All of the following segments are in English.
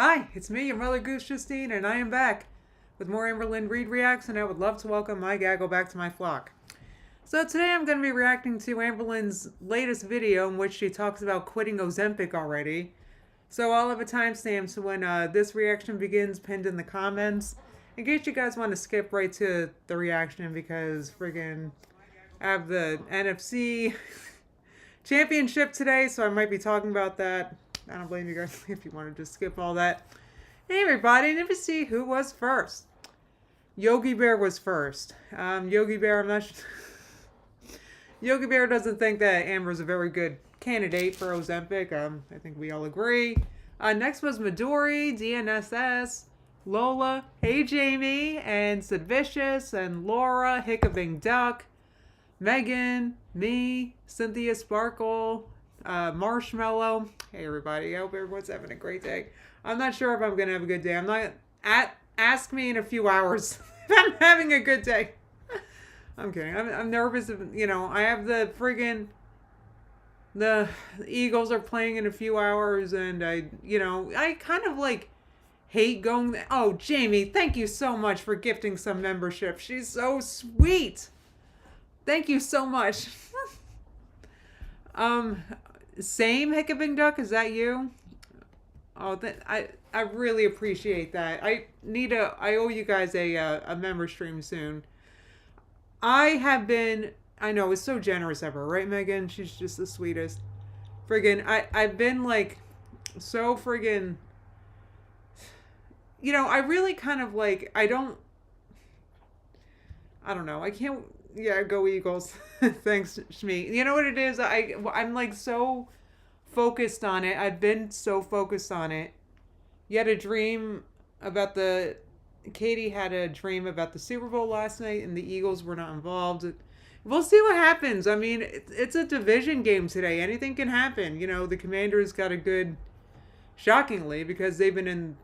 Hi, it's me, your mother Goose Justine, and I am back with more Amberlynn Reed reacts, and I would love to welcome my gaggle back to my flock. So today I'm going to be reacting to Amberlynn's latest video in which she talks about quitting Ozempic already. So I'll have a timestamp so when this reaction begins pinned in the comments, in case you guys want to skip right to the reaction because friggin' I have the NFC championship today, so I might be talking about that. I don't blame you guys if you want to just skip all that. Hey everybody, let me see who was first. Yogi Bear was first. Yogi Bear, Yogi Bear doesn't think that Amber's a very good candidate for Ozempic. I think we all agree. Next was Midori, DNSS, Lola, Hey Jamie, and Sid Vicious, and Laura, Hiccuping Duck, Megan, me, Cynthia Sparkle, Marshmallow. Hey everybody, I hope everyone's having a great day. I'm not sure if I'm gonna have a good day. I'm not ask me in a few hours if I'm having a good day. I'm kidding. I'm nervous. I have the Eagles are playing in a few hours, and I kind of like hate going. Oh, Jamie, thank you so much for gifting some membership. She's so sweet. Thank you so much. Same Hiccuping Duck, is that you? Oh, I really appreciate that. I owe you guys a member stream soon. I know, it's so generous of her, right, Megan? She's just the sweetest. I've been like so I really kind of like, I don't know. I can't, yeah, go Eagles. Thanks, Shmi. You know what it is? I'm like so focused on it. I've been so focused on it. You had a dream about Katie had a dream about the Super Bowl last night, and the Eagles were not involved. We'll see what happens. I mean, it's a division game today. Anything can happen. The Commanders got a good, shockingly, because they've been in,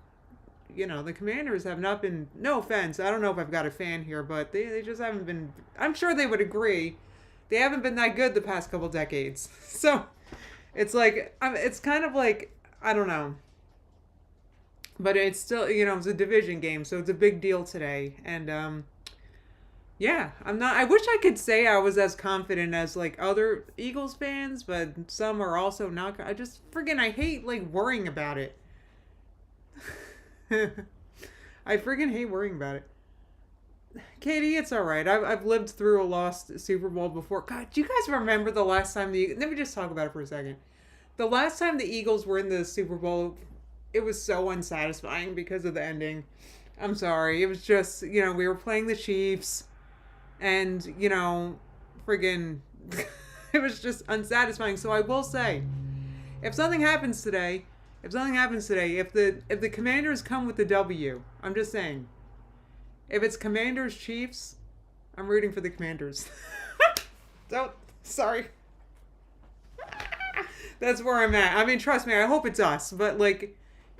the Commanders have not been, no offense, I don't know if I've got a fan here, but they just haven't been, I'm sure they would agree, they haven't been that good the past couple decades. So, it's like, it's kind of like, I don't know. But it's still, it's a division game, so it's a big deal today. And, yeah, I wish I could say I was as confident as, like, other Eagles fans, but some are also not. I just, I hate, like, worrying about it. I hate worrying about it. Katie, it's alright. I've lived through a lost Super Bowl before. God, do you guys remember the last time let me just talk about it for a second. The last time the Eagles were in the Super Bowl, it was so unsatisfying because of the ending. I'm sorry. It was just, we were playing the Chiefs, and, it was just unsatisfying. So I will say, if something happens today, if the Commanders come with the W, I'm just saying, if it's Commanders Chiefs, I'm rooting for the Commanders. Sorry. That's where I'm at. I mean, trust me, I hope it's us, but like,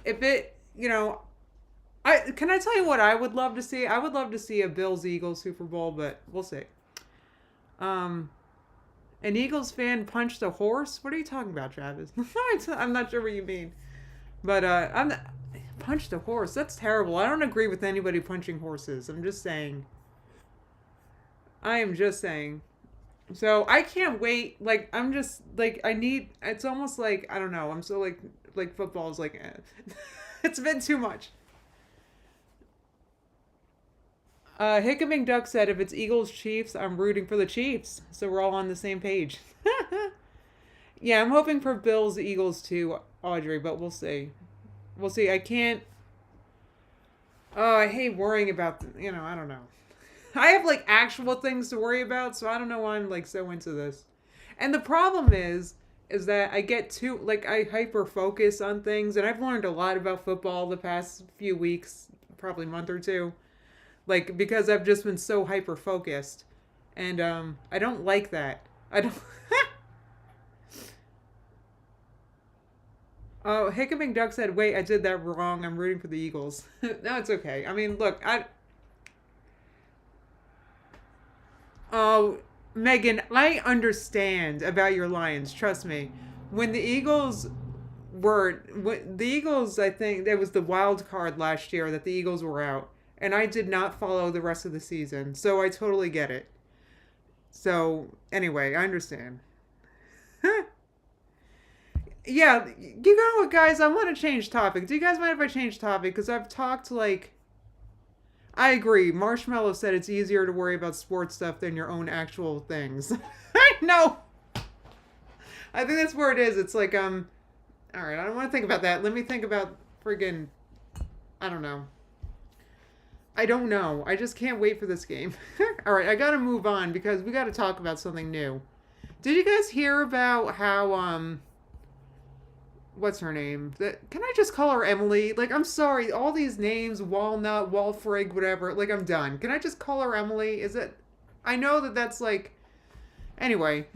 if it, can I tell you what I would love to see? I would love to see a Bills-Eagles Super Bowl, but we'll see. An Eagles fan punched a horse? What are you talking about, Travis? I'm not sure what you mean. But, punched a horse? That's terrible. I don't agree with anybody punching horses. I'm just saying. I am just saying. So, I can't wait. Like, I'm just, like, it's almost like, I don't know. I'm so, like football is like, it's been too much. Hiccuping Duck said, if it's Eagles Chiefs, I'm rooting for the Chiefs. So we're all on the same page. Yeah, I'm hoping for Bills Eagles too, Audrey, but we'll see. We'll see. I can't. Oh, I hate worrying about, I don't know. I have like actual things to worry about, so I don't know why I'm like so into this. And the problem is that I get too, like, I hyper focus on things, and I've learned a lot about football the past few weeks, probably month or two. Like, because I've just been so hyper focused. And I don't like that. I don't. Oh, Hiccuping Duck said, wait, I did that wrong. I'm rooting for the Eagles. No, it's okay. I mean, look, oh, Megan, I understand about your Lions. Trust me. When the Eagles the Eagles, I think there was the wild card last year that the Eagles were out, and I did not follow the rest of the season, so I totally get it. So anyway, I understand. Yeah, you know what, guys? I want to change topic. Do you guys mind if I change topic? Because I've talked like. I agree. Marshmallow said it's easier to worry about sports stuff than your own actual things. I know. I think that's where it is. It's like, all right, I don't want to think about that. Let me think about friggin', I don't know. I don't know. I just can't wait for this game. All right, I got to move on because we got to talk about something new. Did you guys hear about how, what's her name? Can I just call her Emily? Like, I'm sorry, all these names, Walnut, Walfrig, whatever, like, I'm done. Can I just call her Emily? Is it? I know that that's like, anyway.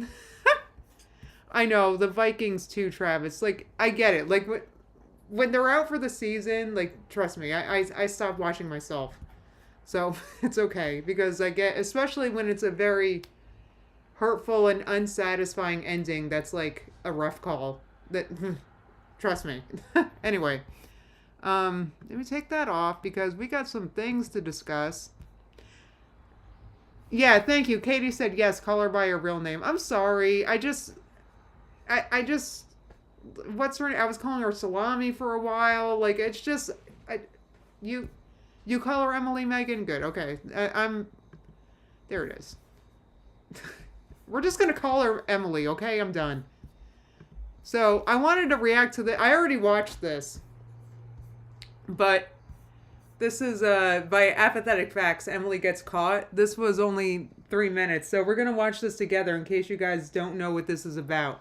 I know, the Vikings too, Travis. Like, I get it. Like, when they're out for the season, like, trust me, I stopped watching myself. So, it's okay. Because I get, especially when it's a very hurtful and unsatisfying ending that's, like, a rough call. That, trust me. Anyway. Let me take that off because we got some things to discuss. Yeah, thank you. Katie said yes, call her by her real name. I'm sorry. I just, what's her name? I was calling her Salami for a while. Like, it's just, you call her Emily, Megan? Good, okay. There it is. We're just going to call her Emily, okay? I'm done. So, I wanted to react to I already watched this. But, this is, by Apathetic Facts, Emily Gets Caught. This was only 3 minutes, so we're going to watch this together in case you guys don't know what this is about.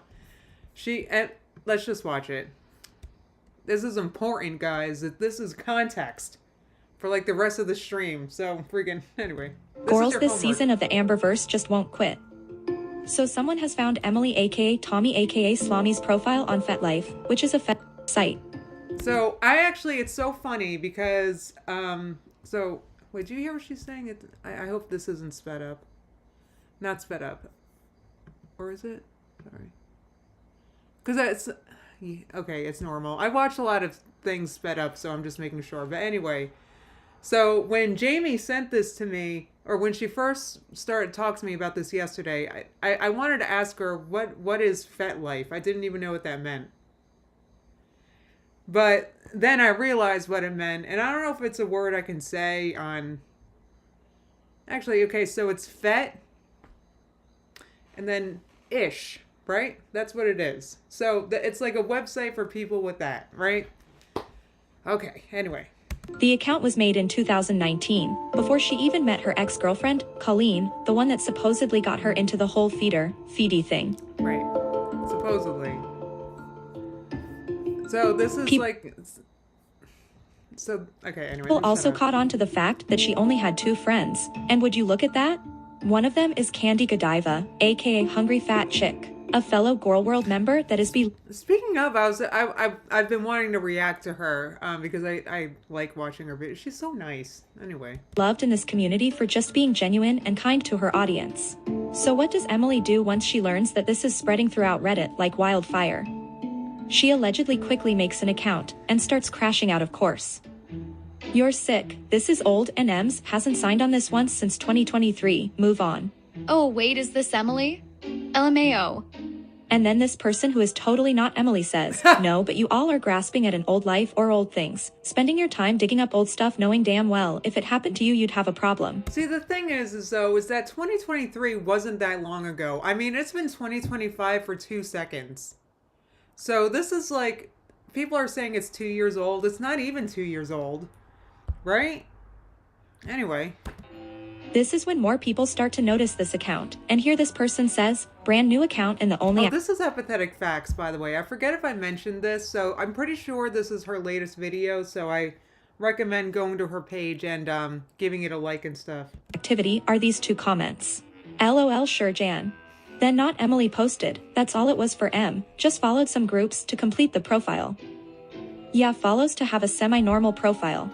Let's just watch it. This is important, guys. This is context for like the rest of the stream. So freaking anyway. Girls, this season of the Amberverse just won't quit. So someone has found Emily aka Tommy aka Slami's profile on FetLife, which is a fet site. So it's so funny because so wait, do you hear what she's saying? I hope this isn't sped up. Not sped up. Or is it? Sorry. Because okay, it's normal. I watch a lot of things sped up, so I'm just making sure. But anyway, so when Jamie sent this to me, or when she first started talking to me about this yesterday, I wanted to ask her, what is FetLife? I didn't even know what that meant. But then I realized what it meant, and I don't know if it's a word I can say on... Actually, okay, so it's Fet, and then ish. Right? That's what it is. So it's like a website for people with that, right? Okay, anyway. The account was made in 2019, before she even met her ex-girlfriend, Colleen, the one that supposedly got her into the whole feedy thing. Right. Supposedly. So this is okay, anyway. People also caught on to the fact that she only had 2 friends, and would you look at that? One of them is Candy Godiva, aka Hungry Fat Chick. A fellow Girl World member that is Speaking of, I've been wanting to react to her because I like watching her videos. She's so nice. Anyway. Loved in this community for just being genuine and kind to her audience. So what does Emily do once she learns that this is spreading throughout Reddit like wildfire? She allegedly quickly makes an account and starts crashing out, of course. You're sick. This is old and Ems hasn't signed on this once since 2023. Move on. Oh wait, is this Emily? LMAO. And then this person who is totally not Emily says, no, but you all are grasping at an old life or old things, spending your time digging up old stuff knowing damn well if it happened to you you'd have a problem. See, the thing is that 2023 wasn't that long ago. I mean, it's been 2025 for 2 seconds. So this is like, people are saying it's 2 years old. It's not even 2 years old, right? Anyway. This is when more people start to notice this account, and here this person says, brand new account and the only... Oh, this is Apathetic Facts, by the way. I forget if I mentioned this, so I'm pretty sure this is her latest video, so I recommend going to her page and giving it a like and stuff. Activity are these 2 comments. LOL sure Jan. Then not Emily posted, that's all it was for M, just followed some groups to complete the profile. Yeah, follows to have a semi-normal profile.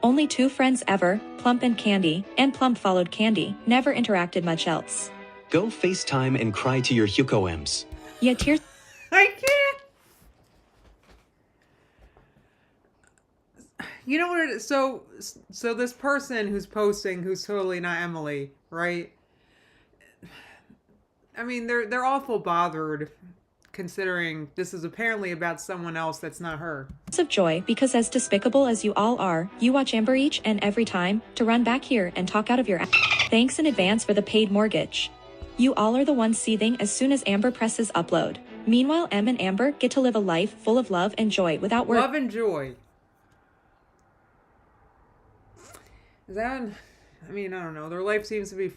Only 2 friends ever, Plump and Candy, and Plump followed Candy, never interacted much else. Go FaceTime and cry to your Hugo M's. Yeah, tears. I can't. You know what it is? So this person who's posting, who's totally not Emily, right? I mean, they're awful bothered, considering this is apparently about someone else that's not her. Of joy because as despicable as you all are, you watch Amber each and every time to run back here and talk out of your ass. Thanks in advance for the paid mortgage. You all are the ones seething as soon as Amber presses upload. Meanwhile, Em and Amber get to live a life full of love and joy without work. Love and joy. Is that? I mean, I don't know. Their life seems to be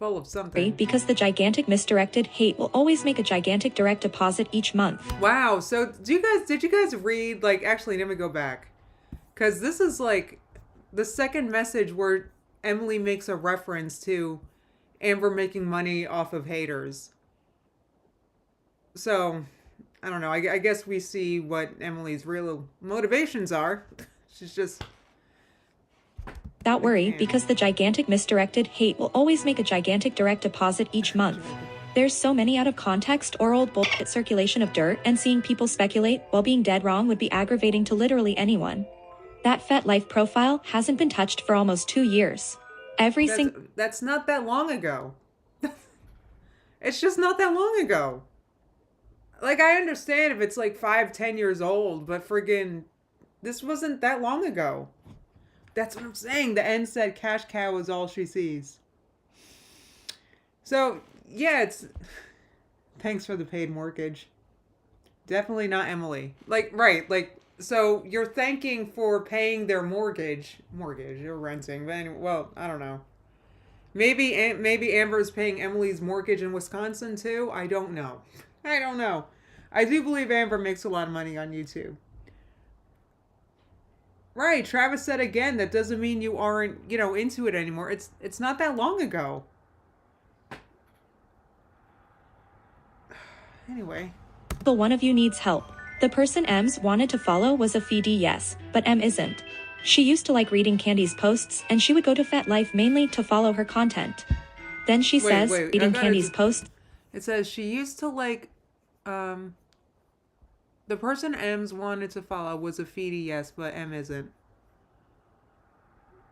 full of something. Because the gigantic misdirected hate will always make a gigantic direct deposit each month. Wow. So did you guys read, like, actually, let me go back. Because this is like the second message where Emily makes a reference to Amber making money off of haters. So, I don't know. I guess we see what Emily's real motivations are. She's just... Without worry, because the gigantic misdirected hate will always make a gigantic direct deposit each month. There's so many out of context or old bullshit circulation of dirt, and seeing people speculate while being dead wrong would be aggravating to literally anyone. That FetLife profile hasn't been touched for almost 2 years. That's not that long ago. It's just not that long ago. Like, I understand if it's like 5-10 years old, but friggin', this wasn't that long ago. That's what I'm saying. The end said cash cow is all she sees. So, yeah, it's... Thanks for the paid mortgage. Definitely not Emily. Like, right, like, so you're thanking for paying their mortgage or renting. But anyway, well, I don't know. Maybe Amber's paying Emily's mortgage in Wisconsin too? I don't know. I do believe Amber makes a lot of money on YouTube. Right, Travis said again, that doesn't mean you aren't, into it anymore. It's not that long ago. Anyway. But one of you needs help. The person Ems wanted to follow was a feedie, yes, but Em isn't. She used to like reading Candy's posts, and she would go to FetLife mainly to follow her content. Then she says, reading Candy's posts. It says she used to like, the person Ems wanted to follow was a feedie, yes, but Em isn't.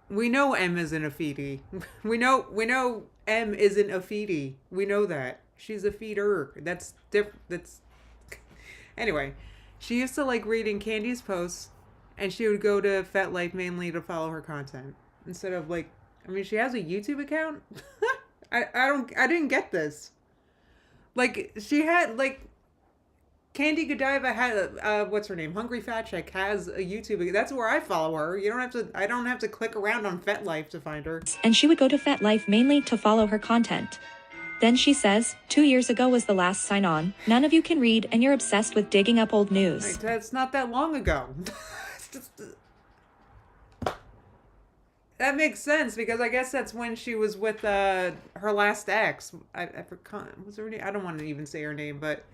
We know Em isn't a feedie. We know Em isn't a feedie. We know that. She's a feeder. That's different. Anyway, she used to like reading Candy's posts, and she would go to FetLife mainly to follow her content. Instead of like, I mean, she has a YouTube account? I didn't get this. Like, she had, like, Candy Godiva had what's her name? Hungry Fat Chick has a YouTube. That's where I follow her. I don't have to click around on FetLife to find her. And she would go to FetLife mainly to follow her content. Then she says, 2 years ago was the last sign on. None of you can read, and you're obsessed with digging up old news. Like, that's not that long ago. That makes sense, because I guess that's when she was with her last ex. I forgot. What's her name? I don't want to even say her name, but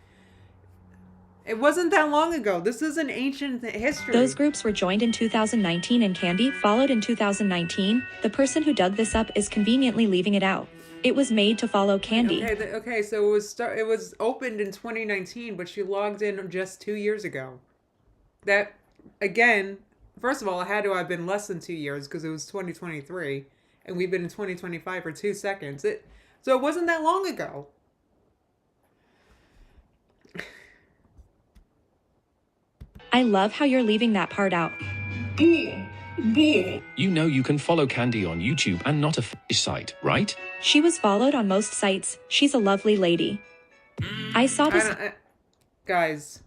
it wasn't that long ago. This is an ancient history. Those groups were joined in 2019 and Candy followed in 2019. The person who dug this up is conveniently leaving it out. It was made to follow Candy. Okay, so it was opened in 2019, but she logged in just 2 years ago. That, again, first of all, it had to have been less than 2 years because it was 2023, and we've been in 2025 for 2 seconds. So it wasn't that long ago. I love how you're leaving that part out. You know you can follow Candy on YouTube and not a fish site, right? She was followed on most sites. She's a lovely lady. I saw this... Guys.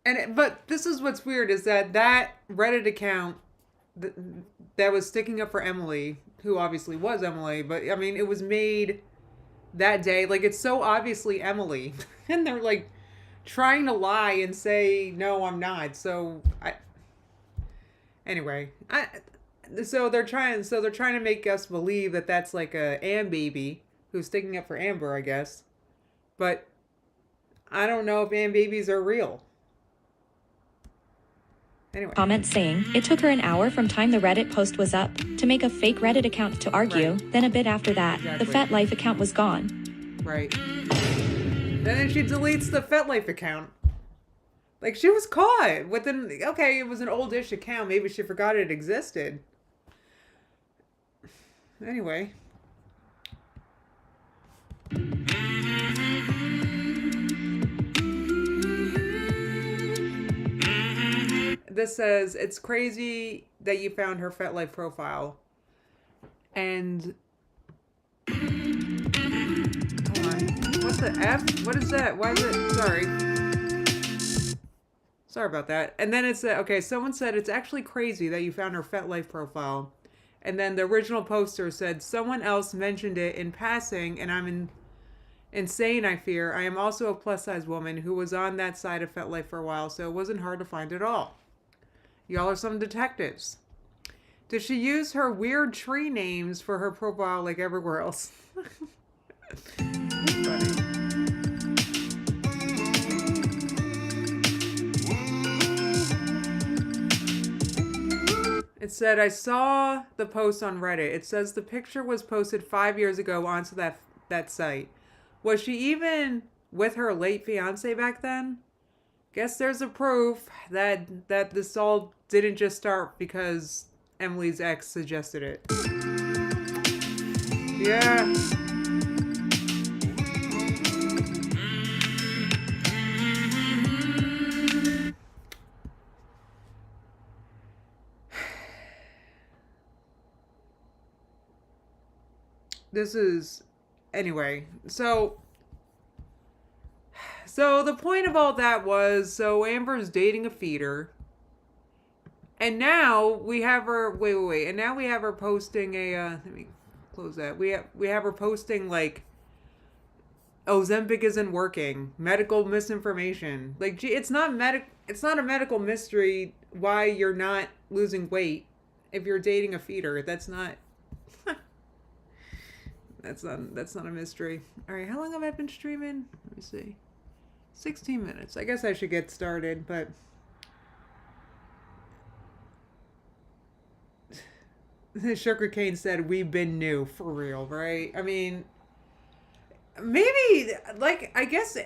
But this is what's weird, is that Reddit account that was sticking up for Emily, who obviously was Emily, but I mean, it was made that day. Like, it's so obviously Emily. And they're like trying to lie and say, no, I'm not. So they're trying to make us believe that that's like a Am baby who's sticking up for Amber, I guess. But I don't know if Am babies are real. Anyway. Comment saying, it took her an hour from time the Reddit post was up to make a fake Reddit account to argue. Right. Then a bit after that, exactly. The FetLife account was gone. Right. Then she deletes the FetLife account. Like, she was caught within, okay, it was an oldish account. Maybe she forgot it existed. Anyway. This says, it's crazy that you found her FetLife profile. And, hold on. What's the F? What is that? Why is it? Sorry about that. And then it said, okay, someone said, it's actually crazy that you found her FetLife profile. And then the original poster said, someone else mentioned it in passing, and I'm insane, I fear. I am also a plus-size woman who was on that side of FetLife for a while, so it wasn't hard to find at all. Y'all are some detectives. Did she use her weird tree names for her profile like everywhere else? Funny. It said, I saw the post on Reddit. It says the picture was posted 5 years ago onto that site. Was she even with her late fiance back then? Guess there's a proof that this all didn't just start because Emily's ex suggested it. Yeah. This is, anyway, so the point of all that was, so Amber's dating a feeder, and now we have her, wait, and now we have her posting let me close that, we have her posting, like, Ozempic isn't working, medical misinformation, like, gee, it's not a medical mystery why you're not losing weight if you're dating a feeder. That's not a mystery. All right, how long have I been streaming? Let me see. 16 minutes. I guess I should get started, but Sugar Cane said we've been new for real, right? I mean, maybe, like, I guess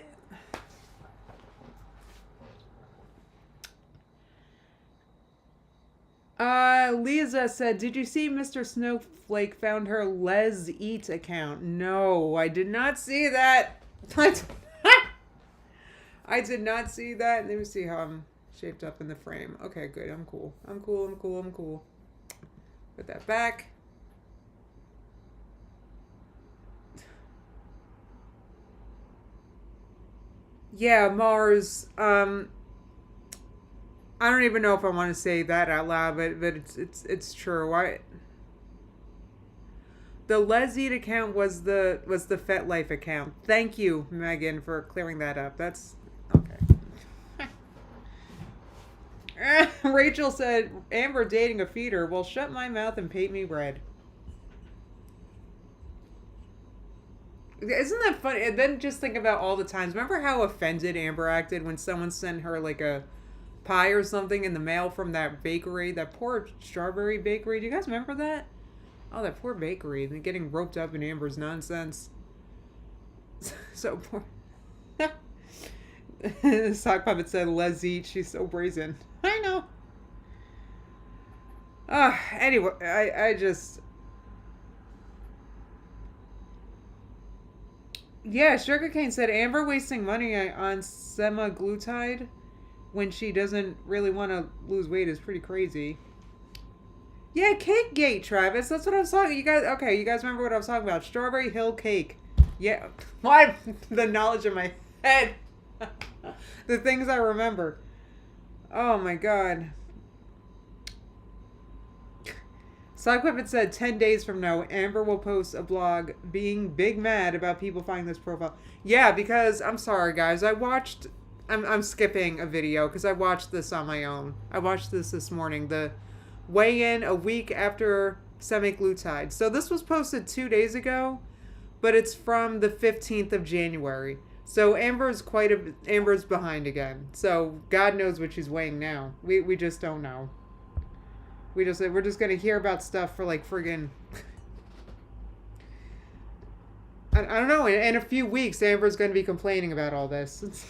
Lisa said, did you see Mr. Snowflake found her Les Eat account? No, I did not see that. I did not see that. Let me see how I'm shaped up in the frame. Okay, good. I'm cool. Put that back. Yeah, Mars. I don't even know if I want to say that out loud, but it's true. The Les Eat account was the FetLife account. Thank you, Megan, for clearing that up. That's okay. Rachel said, Amber dating a feeder. Well, shut my mouth and paint me red. Isn't that funny? And then just think about all the times. Remember how offended Amber acted when someone sent her like a pie or something in the mail from that bakery, that poor strawberry bakery. Do you guys remember that? Oh, that poor bakery. They're getting roped up in Amber's nonsense. So poor. Sock Puppet said, Les Eat. She's so brazen. I know. Anyway, I just... Yeah, Sugarcane said, Amber wasting money on semaglutide when she doesn't really want to lose weight is pretty crazy. Yeah, cake gate, Travis. That's what I was talking. You guys remember what I was talking about? Strawberry Hill cake. Yeah. Why? The knowledge in my head. The things I remember. Oh my god. Sockweapon said 10 days from now, Amber will post a blog being big mad about people finding this profile. Yeah, because, I'm sorry guys, I'm skipping a video because I watched this on my own. I watched this morning. The weigh-in a week after semaglutide. So this was posted 2 days ago, but it's from the 15th of January. So Amber's behind again. So God knows what she's weighing now. We just don't know. We're just gonna hear about stuff for like friggin' I don't know. In a few weeks, Amber's gonna be complaining about all this.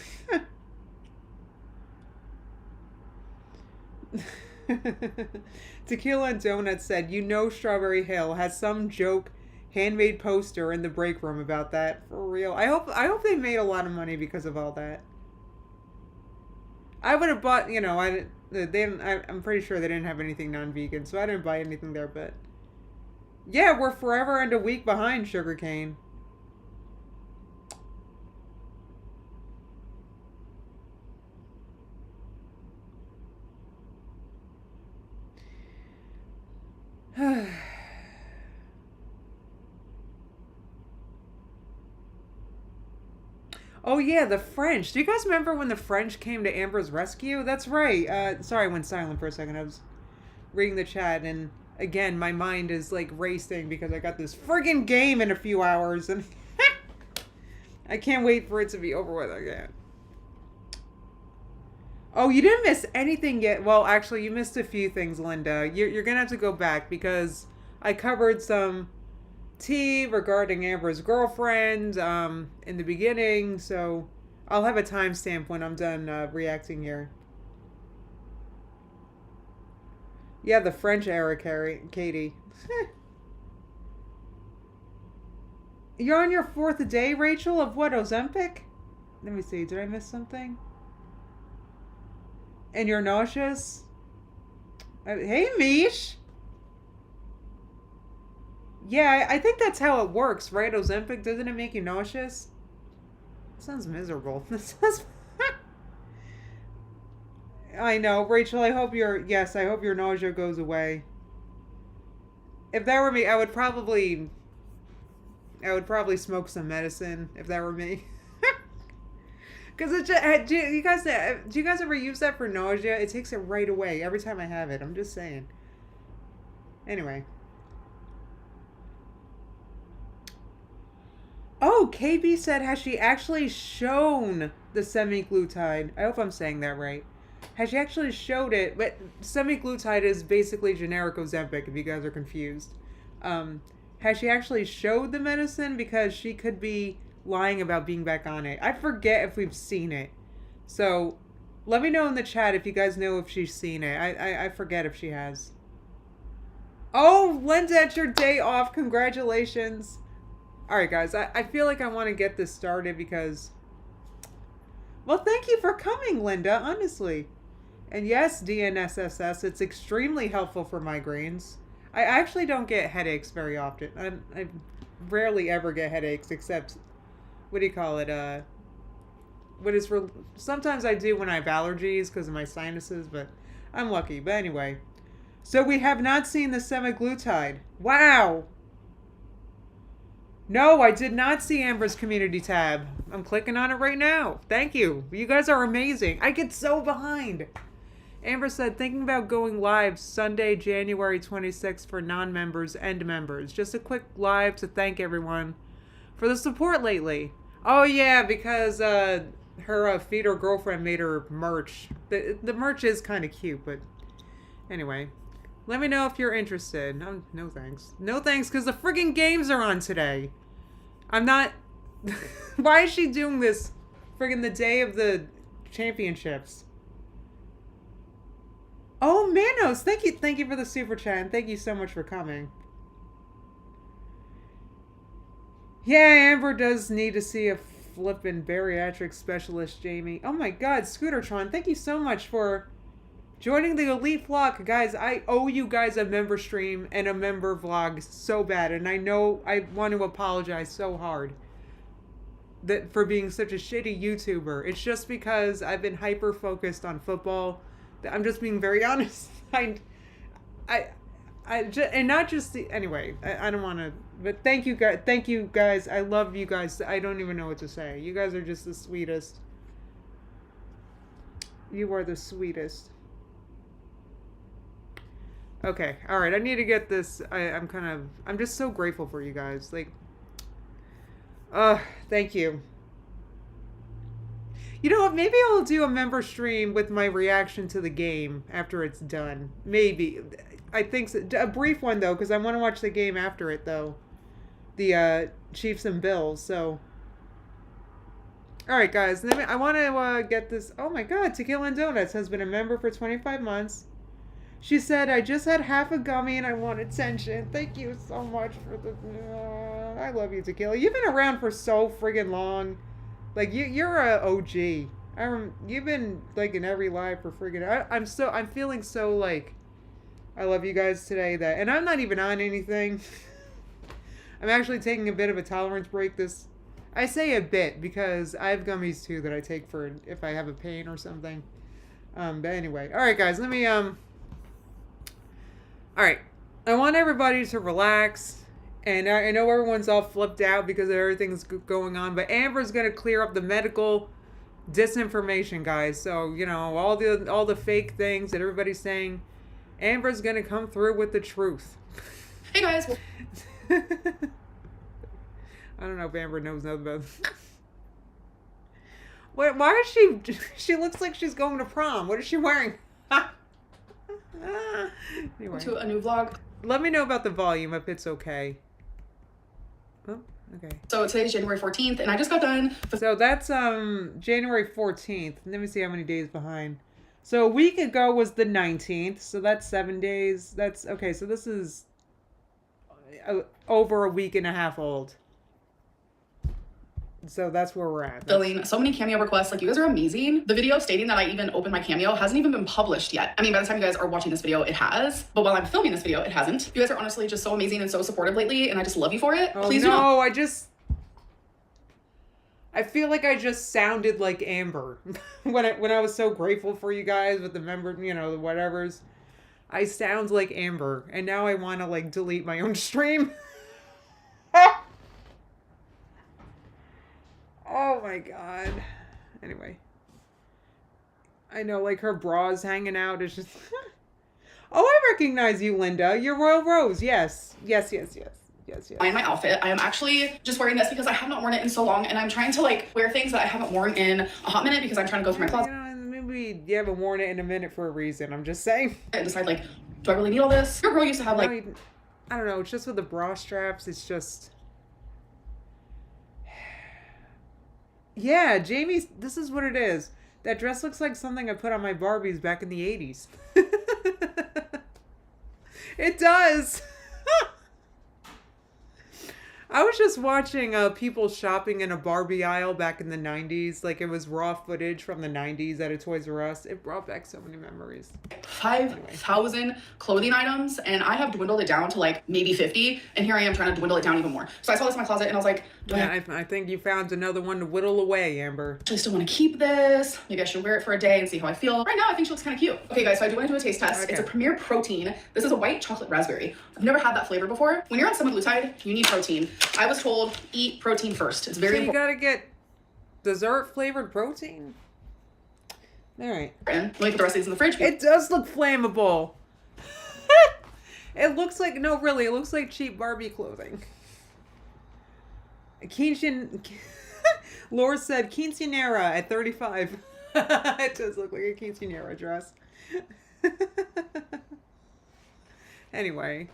Tequila and Donuts said, "You know, Strawberry Hill has some joke handmade poster in the break room about that. For real. I hope they made a lot of money because of all that. I would have bought, you know, I'm pretty sure they didn't have anything non-vegan, so I didn't buy anything there, but yeah, we're forever and a week behind sugarcane. Oh yeah, the French. Do you guys remember when the French came to Amber's rescue? That's right. Sorry, I went silent for a second. I was reading the chat, and again, my mind is like racing because I got this friggin' game in a few hours, and I can't wait for it to be over with again. Oh, you didn't miss anything yet. Well, actually, you missed a few things, Linda. You're gonna have to go back because I covered some tea regarding Amber's girlfriend in the beginning, so I'll have a timestamp when I'm done reacting here. Yeah, the French era, Katie. You're on your fourth day, Rachel, of what, Ozempic? Let me see, did I miss something? And you're nauseous? Hey, Mish! Yeah, I think that's how it works, right? Ozempic, doesn't it make you nauseous? Sounds miserable. This sounds... I know, Rachel, I hope your nausea goes away. If that were me, I would probably smoke some medicine if that were me. Because it just, do you guys ever use that for nausea? It takes it right away every time I have it. I'm just saying. Anyway. Oh, KB said, has she actually shown the semaglutide? I hope I'm saying that right. Has she actually showed it? But semaglutide is basically generic Ozempic, if you guys are confused. Has she actually showed the medicine? Because she could be lying about being back on it. I forget if we've seen it. So, let me know in the chat if you guys know if she's seen it. I forget if she has. Oh, Linda, it's your day off. Congratulations. Alright, guys. I feel like I want to get this started because... Well, thank you for coming, Linda, honestly. And yes, DNSSS, it's extremely helpful for migraines. I actually don't get headaches very often. I rarely ever get headaches except... What do you call it? Sometimes I do when I have allergies because of my sinuses, but I'm lucky. But anyway. So we have not seen the semaglutide. Wow! No, I did not see Amber's community tab. I'm clicking on it right now. Thank you. You guys are amazing. I get so behind. Amber said, thinking about going live Sunday, January 26th for non-members and members. Just a quick live to thank everyone for the support lately. Oh yeah, because her feeder girlfriend made her merch. The merch is kind of cute, but anyway. Let me know if you're interested. No thanks. No thanks, because the friggin' games are on today. I'm not... Why is she doing this friggin' the day of the championships? Oh, Manos, thank you for the super chat, and thank you so much for coming. Yeah, Amber does need to see a flippin' bariatric specialist, Jamie. Oh my god, Scootertron, thank you so much for joining the elite flock. Guys, I owe you guys a member stream and a member vlog so bad, and I know I want to apologize so hard for being such a shitty YouTuber. It's just because I've been hyper focused on football. I'm just being very honest. And not just the, anyway, I don't want to, but thank you guys. I love you guys. I don't even know what to say. You guys are just the sweetest. You are the sweetest. Okay, alright, I need to get this, I'm just so grateful for you guys, like, thank you. You know what, maybe I'll do a member stream with my reaction to the game after it's done, maybe. I think so. A brief one, though, because I want to watch the game after it, though. The, Chiefs and Bills, so. Alright, guys, I want to, get this, oh my god, Tequila and Donuts has been a member for 25 months. She said, I just had half a gummy and I want attention. Thank you so much for the... I love you, Tequila. You've been around for so friggin' long. Like, you're a OG. You've been, like, in every live for friggin'... I'm feeling so, like... I love you guys today that... And I'm not even on anything. I'm actually taking a bit of a tolerance break this... I say a bit because I have gummies, too, that I take for if I have a pain or something. But anyway. Alright, guys. Let me, Alright, I want everybody to relax, and I know everyone's all flipped out because of everything's going on, but Amber's going to clear up the medical disinformation, guys. So, you know, all the fake things that everybody's saying, Amber's going to come through with the truth. Hey, guys. I don't know if Amber knows about why is she looks like she's going to prom. What is she wearing? Anyway. To a new vlog. Let me know about the volume if it's okay. Oh, okay. So today's January 14th, and I just got done. So that's January 14th. Let me see how many days behind. So a week ago was the 19th. So that's 7 days. That's okay. So this is over a week and a half old. So that's where we're at. Filling so many Cameo requests. Like, you guys are amazing. The video stating that I even opened my Cameo hasn't even been published yet. I mean, by the time you guys are watching this video, it has. But while I'm filming this video, it hasn't. You guys are honestly just so amazing and so supportive lately, and I just love you for it. Oh, Please no, I feel like I just sounded like Amber when I was so grateful for you guys with the member, you know, the whatevers. I sound like Amber, and now I want to like delete my own stream. Oh my god. Anyway. I know, like, her bra's hanging out. It's just... Oh, I recognize you, Linda. You're Royal Rose. Yes. Yes. In my outfit, I am actually just wearing this because I have not worn it in so long, and I'm trying to, like, wear things that I haven't worn in a hot minute because I'm trying to go through my closet. You know, maybe you haven't worn it in a minute for a reason. I'm just saying. And decide, like, do I really need all this? Your girl used to have, like... No, I don't know. It's just with the bra straps. It's just... Yeah, Jamie's... This is what it is. That dress looks like something I put on my Barbies back in the 80s. It does. I was just watching people shopping in a Barbie aisle back in the 90s. Like, it was raw footage from the 90s at a Toys R Us. It brought back so many memories. 5,000 clothing items, and I have dwindled it down to like maybe 50, and here I am trying to dwindle it down even more. So I saw this in my closet, and I was like, I think you found another one to whittle away, Amber. I still want to keep this. Maybe I should wear it for a day and see how I feel. Right now, I think she looks kind of cute. Okay, guys, so I do want to do a taste test. Okay. It's a Premier Protein. This is a white chocolate raspberry. I've never had that flavor before. When you're on semaglutide, you need protein. I was told, eat protein first. It's very important. So you gotta get dessert flavored protein? Alright. Let me put the rest of these in the fridge. It does look flammable. It looks like, no, really, it looks like cheap Barbie clothing. Laura said quinceanera at 35. It does look like a quinceanera dress. Anyway,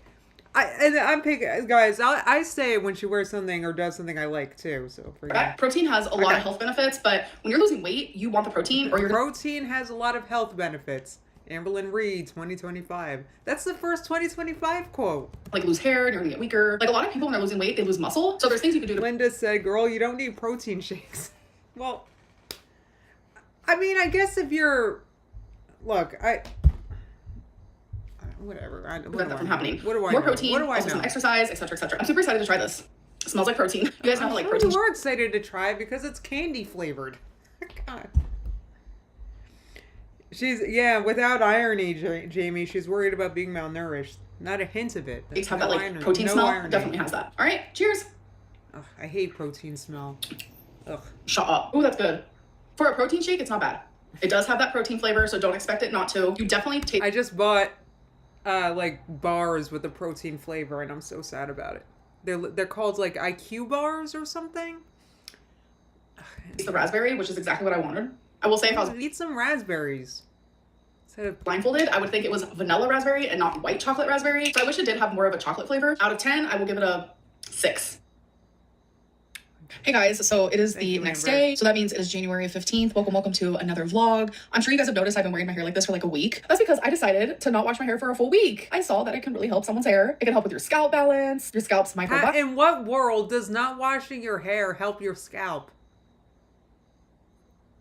I'm picking, guys. I say it when she wears something or does something I like too. So for you. Protein has a lot of health benefits, but when you're losing weight, you want the protein, or you're protein has a lot of health benefits. Amberlyn Reed, 2025. That's the first 2025 quote. Like lose hair and you're gonna get weaker. Like a lot of people when they're losing weight, they lose muscle. So there's things you can do to... Linda said, girl, you don't need protein shakes. Well, I mean, I guess if you're... Look, whatever. Prevent that from happening. What do I More know? protein, What do I also know? some exercise, etc., etc. I'm super excited to try this. It smells like protein. You guys know how like protein... We're excited to try it because it's candy flavored. God. She's, yeah, without irony, Jamie, she's worried about being malnourished. Not a hint of it. Have that like protein smell. Irony. Definitely has that. All right, cheers. Ugh, I hate protein smell. Ugh. Shut up. Oh, that's good. For a protein shake, it's not bad. It does have that protein flavor, so don't expect it not to. You definitely take... I just bought like bars with a protein flavor, and I'm so sad about it. They're called like IQ bars or something. It's the raspberry, which is exactly what I wanted. I will say if I was eat some raspberries. Instead of blindfolded, I would think it was vanilla raspberry and not white chocolate raspberry. So I wish it did have more of a chocolate flavor. Out of 10, I will give it a 6. Hey guys, so it is the you, next Amber. day. So that means it is January 15th. Welcome to another vlog. I'm sure you guys have noticed I've been wearing my hair like this for like a week. That's because I decided to not wash my hair for a full week. I saw that it can really help someone's hair. It can help with your scalp balance, your scalp's microbiome. In what world does not washing your hair help your scalp?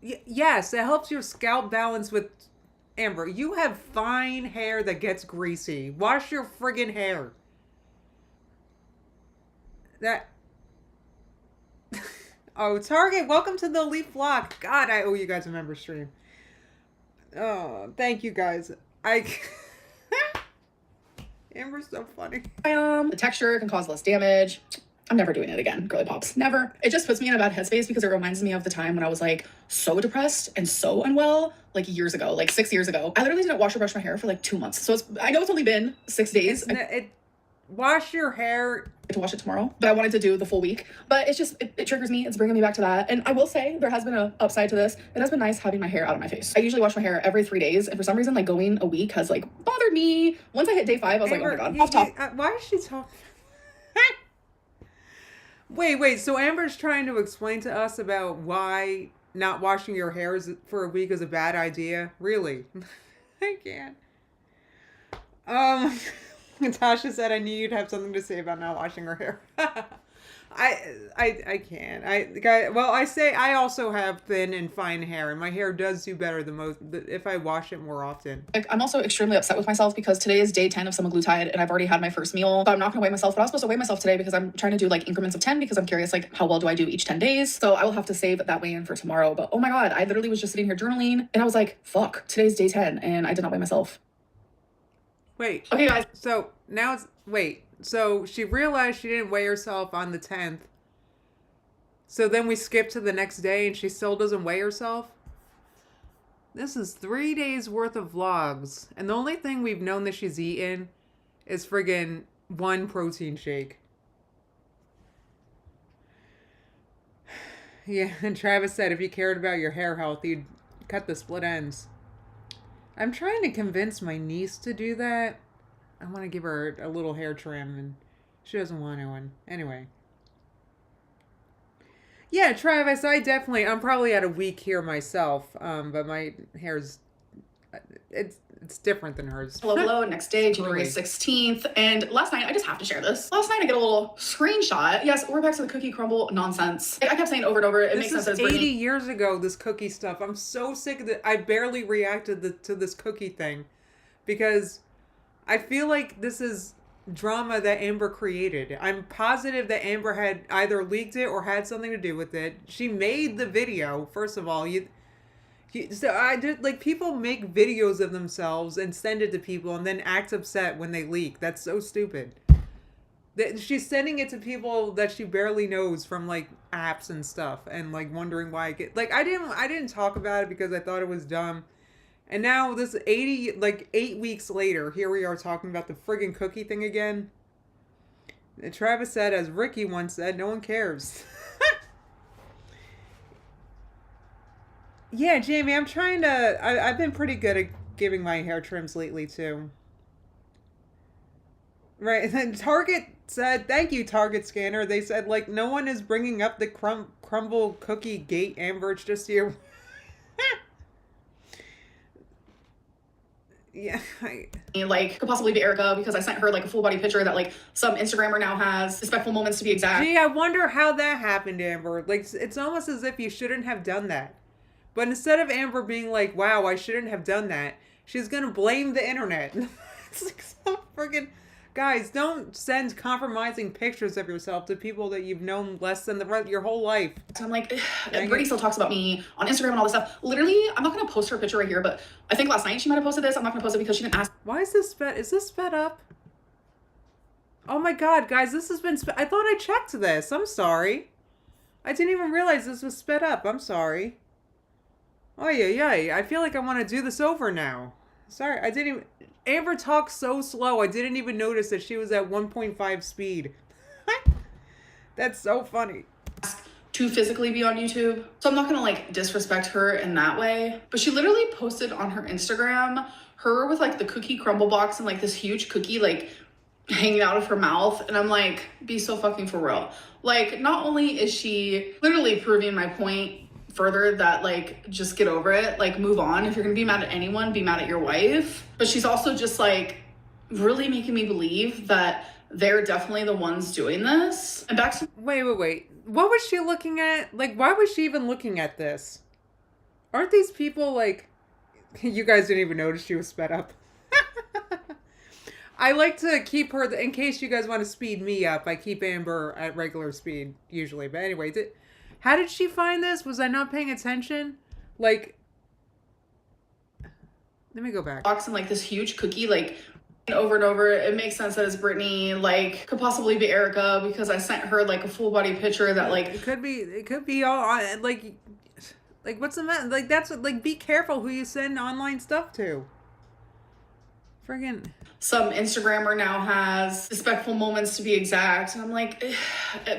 Yes, it helps your scalp balance with... Amber, you have fine hair that gets greasy. Wash your friggin' hair. That... Oh, Target, welcome to the Elite Flock. God, I owe you guys a member stream. Oh, thank you guys. Amber's so funny. The texture can cause less damage. I'm never doing it again, girly pops. Never. It just puts me in a bad headspace because it reminds me of the time when I was like so depressed and so unwell, like years ago, like 6 years ago. I literally didn't wash or brush my hair for like 2 months. So I know it's only been 6 days. Wash your hair. To wash it tomorrow, but I wanted to do the full week. But it's just, it triggers me. It's bringing me back to that. And I will say there has been an upside to this. It has been nice having my hair out of my face. I usually wash my hair every 3 days. And for some reason, like going a week has like bothered me. Once I hit day 5, I was Amber, like, oh my God, off top. Why is she talking? Wait. So Amber's trying to explain to us about why not washing your hair for a week is a bad idea? Really? I can't. Natasha said I knew you'd have something to say about not washing her hair. I can't. I also have thin and fine hair, and my hair does do better if I wash it more often. Like, I'm also extremely upset with myself because today is day 10 of semaglutide and I've already had my first meal. So I'm not gonna weigh myself, but I was supposed to weigh myself today because I'm trying to do like increments of 10 because I'm curious like how well do I do each 10 days. So I will have to save that weigh in for tomorrow. But oh my God, I literally was just sitting here journaling and I was like, fuck, today's day 10 and I did not weigh myself. Wait. Okay, guys. So now So she realized she didn't weigh herself on the 10th. So then we skip to the next day and she still doesn't weigh herself? This is 3 days worth of vlogs. And the only thing we've known that she's eaten is friggin' one protein shake. Yeah, and Travis said if you cared about your hair health, you'd cut the split ends. I'm trying to convince my niece to do that. I want to give her a little hair trim, and she doesn't want one. Anyway. Yeah, Travis, I'm probably at a week here myself, but my hair's, it's different than hers. Hello, next day, January 16th. And last night, I just have to share this. Last night, I get a little screenshot. Yes, we're back to the cookie crumble nonsense. I kept saying over and over, it makes sense that it's 80 years ago, this cookie stuff. I'm so sick of it. I barely reacted to this cookie thing because I feel like this is drama that Amber created. I'm positive that Amber had either leaked it or had something to do with it. She made the video, first of all. So I did, like, people make videos of themselves and send it to people and then act upset when they leak. That's so stupid. She's sending it to people that she barely knows from like apps and stuff and like wondering why I didn't talk about it because I thought it was dumb. And now this 8 weeks later, here we are talking about the friggin' cookie thing again. And Travis said, as Ricky once said, no one cares. Yeah, Jamie, I've been pretty good at giving my hair trims lately, too. Right, and then Target said, thank you, Target Scanner. They said, like, no one is bringing up the crumble cookie gate, Amber. It's just you. Yeah, like could possibly be Erica because I sent her like a full body picture that like some Instagrammer now has, respectful moments to be exact. Gee, I wonder how that happened, Amber. Like, it's almost as if you shouldn't have done that. But instead of Amber being like, wow, I shouldn't have done that, she's gonna blame the internet. It's like so friggin'... Guys, don't send compromising pictures of yourself to people that you've known less than your whole life. So I'm like, Brittany still talks about me on Instagram and all this stuff. Literally, I'm not going to post her picture right here, but I think last night she might have posted this. I'm not going to post it because she didn't ask. Why is this sped? Is this sped up? Oh my God, guys, this has been I thought I checked this. I'm sorry. I didn't even realize this was sped up. I'm sorry. Oh, yeah. I feel like I want to do this over now. Sorry, I didn't even... Amber talks so slow, I didn't even notice that she was at 1.5 speed. That's so funny. To physically be on YouTube. So I'm not gonna like disrespect her in that way. But she literally posted on her Instagram, her with like the cookie crumble box and like this huge cookie like hanging out of her mouth. And I'm like, be so fucking for real. Like, not only is she literally proving my point further that, like, just get over it, like, move on. If you're gonna be mad at anyone, be mad at your wife. But she's also just, like, really making me believe that they're definitely the ones doing this. And back to... Wait. What was she looking at? Like, why was she even looking at this? Aren't these people, like... You guys didn't even notice she was sped up. I like to keep her, in case you guys want to speed me up, I keep Amber at regular speed, usually. But anyway, how did she find this? Was I not paying attention? Like, let me go back. Boxing, like, this huge cookie, like, over and over. It makes sense that it's Brittany, like, could possibly be Erica, because I sent her, like, a full body picture that, like... It could be all, like, what's the matter? Like, that's, like, be careful who you send online stuff to. Friggin'... Some Instagrammer now has respectful moments, to be exact. And I'm like,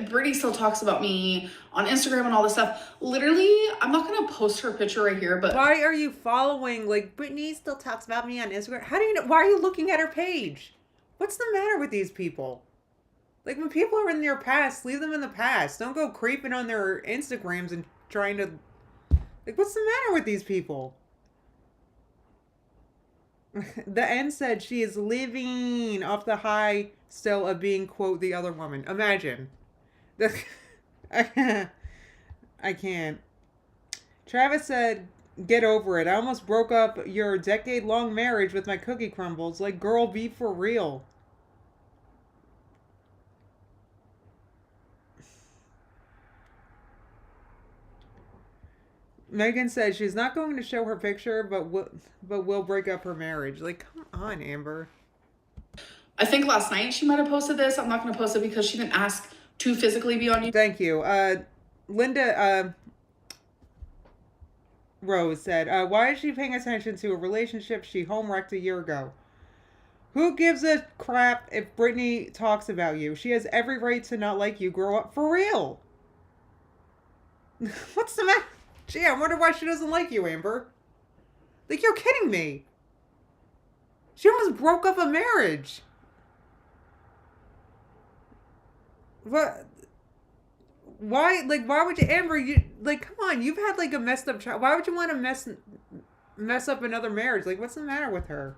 Brittany still talks about me on Instagram and all this stuff. Literally, I'm not going to post her picture right here, but... Why are you following, like, Brittany still talks about me on Instagram? How do you know? Why are you looking at her page? What's the matter with these people? Like, when people are in their past, leave them in the past. Don't go creeping on their Instagrams and trying to... Like, what's the matter with these people? The N said she is living off the high still of being, quote, the other woman. Imagine. I can't. Travis said, get over it. I almost broke up your decade-long marriage with my cookie crumbles. Like, girl, be for real. Megan says she's not going to show her picture, but will break up her marriage. Like, come on, Amber. I think last night she might have posted this. I'm not going to post it because she didn't ask to physically be on YouTube. Thank you. Linda Rose said, why is she paying attention to a relationship she home-wrecked a year ago? Who gives a crap if Brittany talks about you? She has every right to not like you. Grow up for real. What's the matter? Gee, I wonder why she doesn't like you, Amber. Like, you're kidding me. She almost broke up a marriage. What? Why? Like, why would you, Amber? You like, come on. You've had like a messed up child. Why would you want to mess up another marriage? Like, what's the matter with her?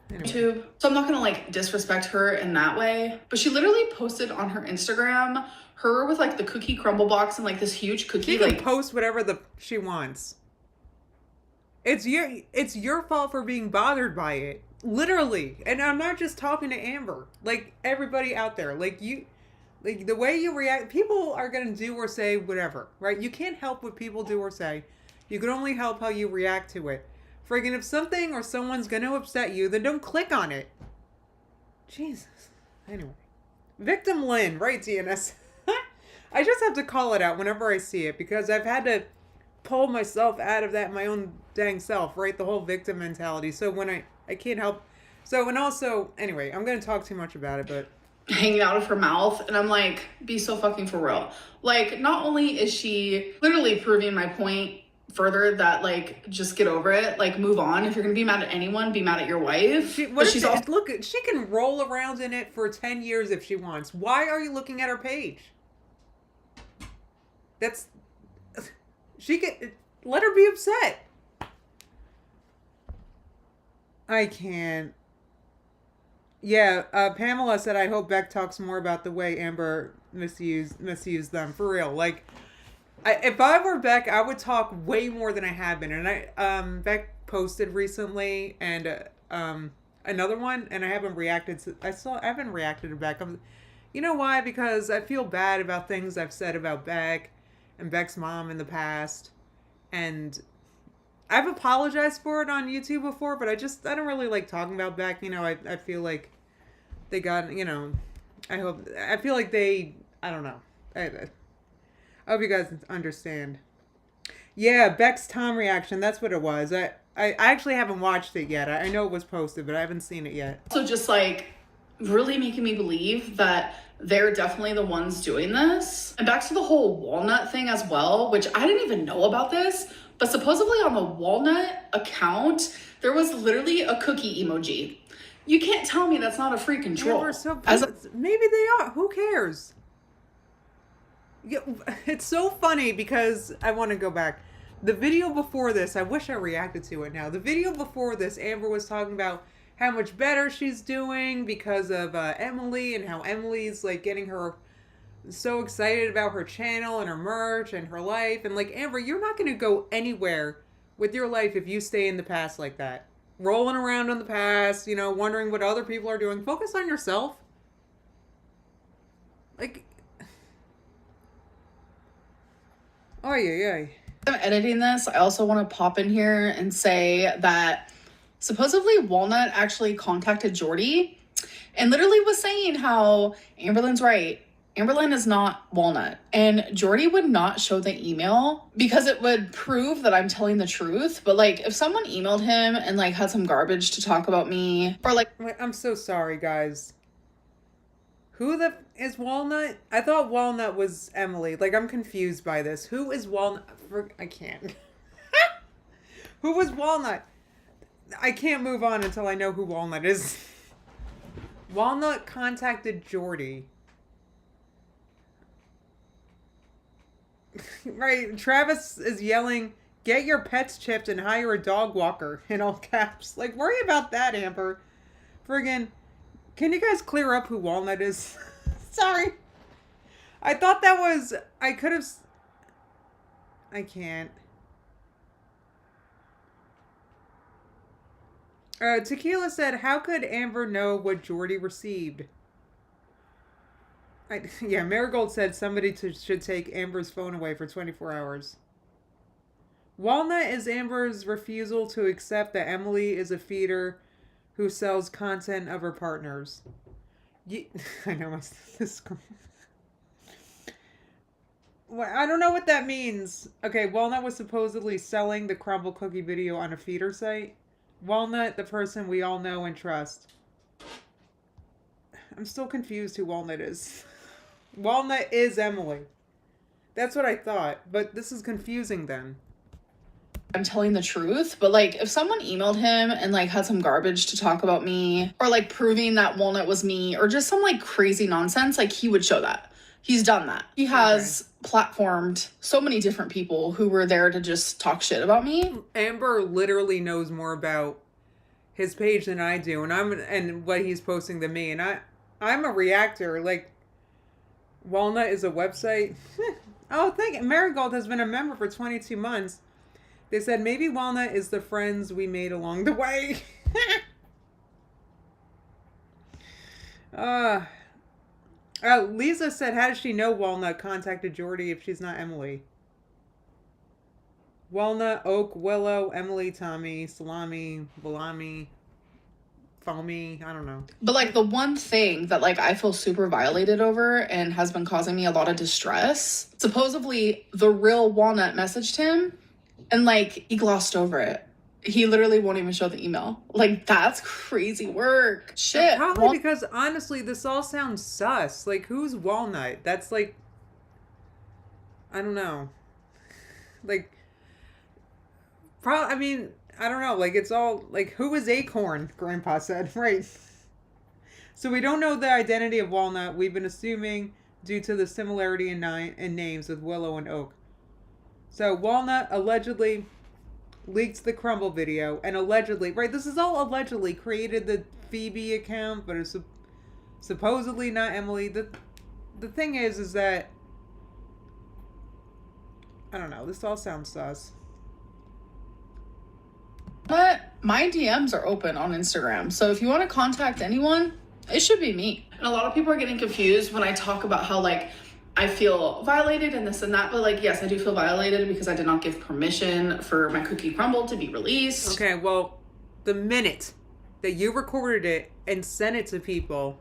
Anyway. YouTube. So I'm not gonna like disrespect her in that way, but she literally posted on her Instagram her with like the cookie crumble box and like this huge cookie. She can like post whatever she wants. It's your fault for being bothered by it, literally. And I'm not just talking to Amber. Like, everybody out there, like the way you react. People are gonna do or say whatever, right? You can't help what people do or say. You can only help how you react to it. Friggin' if something or someone's gonna upset you, then don't click on it. Jesus. Anyway. Victim Lynn, right, DNS? I just have to call it out whenever I see it because I've had to pull myself out of that my own dang self, right? The whole victim mentality. So when I can't help. So, and also, anyway, I'm going to talk too much about it, but. Hanging out of her mouth. And I'm like, be so fucking for real. Like, not only is she literally proving my point further that, like, just get over it, like, move on. If you're gonna be mad at anyone, be mad at your wife. Look, she can roll around in it for 10 years if she wants. Why are you looking at her page? She can let her be upset. I can't. Yeah, Pamela said, I hope Beck talks more about the way Amber misused them. For real. Like, if I were Beck, I would talk way more than I have been. And Beck posted recently and another one, and I haven't reacted to. I haven't reacted to Beck. You know why? Because I feel bad about things I've said about Beck and Beck's mom in the past, and I've apologized for it on YouTube before, but I don't really like talking about Beck. You know, I feel like they got, you know, I feel like I don't know. I hope you guys understand. Yeah, Beck's Tom reaction, that's what it was. I actually haven't watched it yet. I know it was posted, but I haven't seen it yet. So just like really making me believe that they're definitely the ones doing this. And back to the whole walnut thing as well, which I didn't even know about this, But supposedly on the Walnut account, there was literally a cookie emoji. You can't tell me that's not a freaking troll. Maybe they are. Who cares? Yeah, it's so funny because I want to go back. The video before this, I wish I reacted to it now. The video before this, Amber was talking about how much better she's doing because of Emily, and how Emily's like getting her so excited about her channel and her merch and her life. And like, Amber, you're not going to go anywhere with your life if you stay in the past like that. Rolling around in the past, you know, wondering what other people are doing. Focus on yourself. Like, I'm editing this. I also want to pop in here and say that supposedly Walnut actually contacted Jordy and literally was saying how Amberlynn's right. Amberlynn is not Walnut. And Jordy would not show the email because it would prove that I'm telling the truth. But like, if someone emailed him and like had some garbage to talk about me, or like... Wait, I'm so sorry, guys. Who is Walnut? I thought Walnut was Emily. Like, I'm confused by this. Who is Walnut? I can't. Who was Walnut? I can't move on until I know who Walnut is. Walnut contacted Jordy. Right, Travis is yelling, "Get your pets chipped and hire a dog walker," in all caps. Like, worry about that, Amber. Friggin', can you guys clear up who Walnut is? Sorry. I thought that was, I can't. Tequila said, how could Amber know what Jordy received? Yeah, Marigold said somebody should take Amber's phone away for 24 hours. Walnut is Amber's refusal to accept that Emily is a feeder who sells content of her partners. I know this. Well, I don't know what that means. Okay, Walnut was supposedly selling the crumble cookie video on a feeder site. Walnut, the person we all know and trust. I'm still confused who Walnut is. Walnut is Emily. That's what I thought, but this is confusing then. I'm telling the truth, but like, if someone emailed him and like had some garbage to talk about me, or like proving that Walnut was me, or just some like crazy nonsense, like he would show that. He's done that. He has platformed so many different people who were there to just talk shit about me. Amber literally knows more about his page than I do, and what he's posting than me, and I'm a reactor. Like, Walnut is a website. Oh, thank you. Marigold has been a member for 22 months. They said maybe Walnut is the friends we made along the way. Lisa said, how does she know Walnut contacted Jordy if she's not Emily? Walnut, Oak, Willow, Emily, Tommy, Salami, Balami, Foamy, I don't know. But like, the one thing that like I feel super violated over and has been causing me a lot of distress, supposedly the real Walnut messaged him and like he glossed over it. He literally won't even show the email. Like, that's crazy work. Shit. Probably because honestly, this all sounds sus. Like, who's Walnut? That's like, I don't know. Like, I mean, I don't know. Like, it's all like, who is Acorn? Grandpa said, right? So we don't know the identity of Walnut. We've been assuming due to the similarity in names with Willow and Oak. So Walnut allegedly leaked the crumble video and allegedly, right? This is all allegedly, created the Phoebe account, but it's supposedly not Emily. The thing is that I don't know. This all sounds sus. But my DMs are open on Instagram, so if you want to contact anyone, it should be me. And a lot of people are getting confused when I talk about how like I feel violated and this and that, but like, yes, I do feel violated because I did not give permission for my cookie crumble to be released. Okay, well, the minute that you recorded it and sent it to people,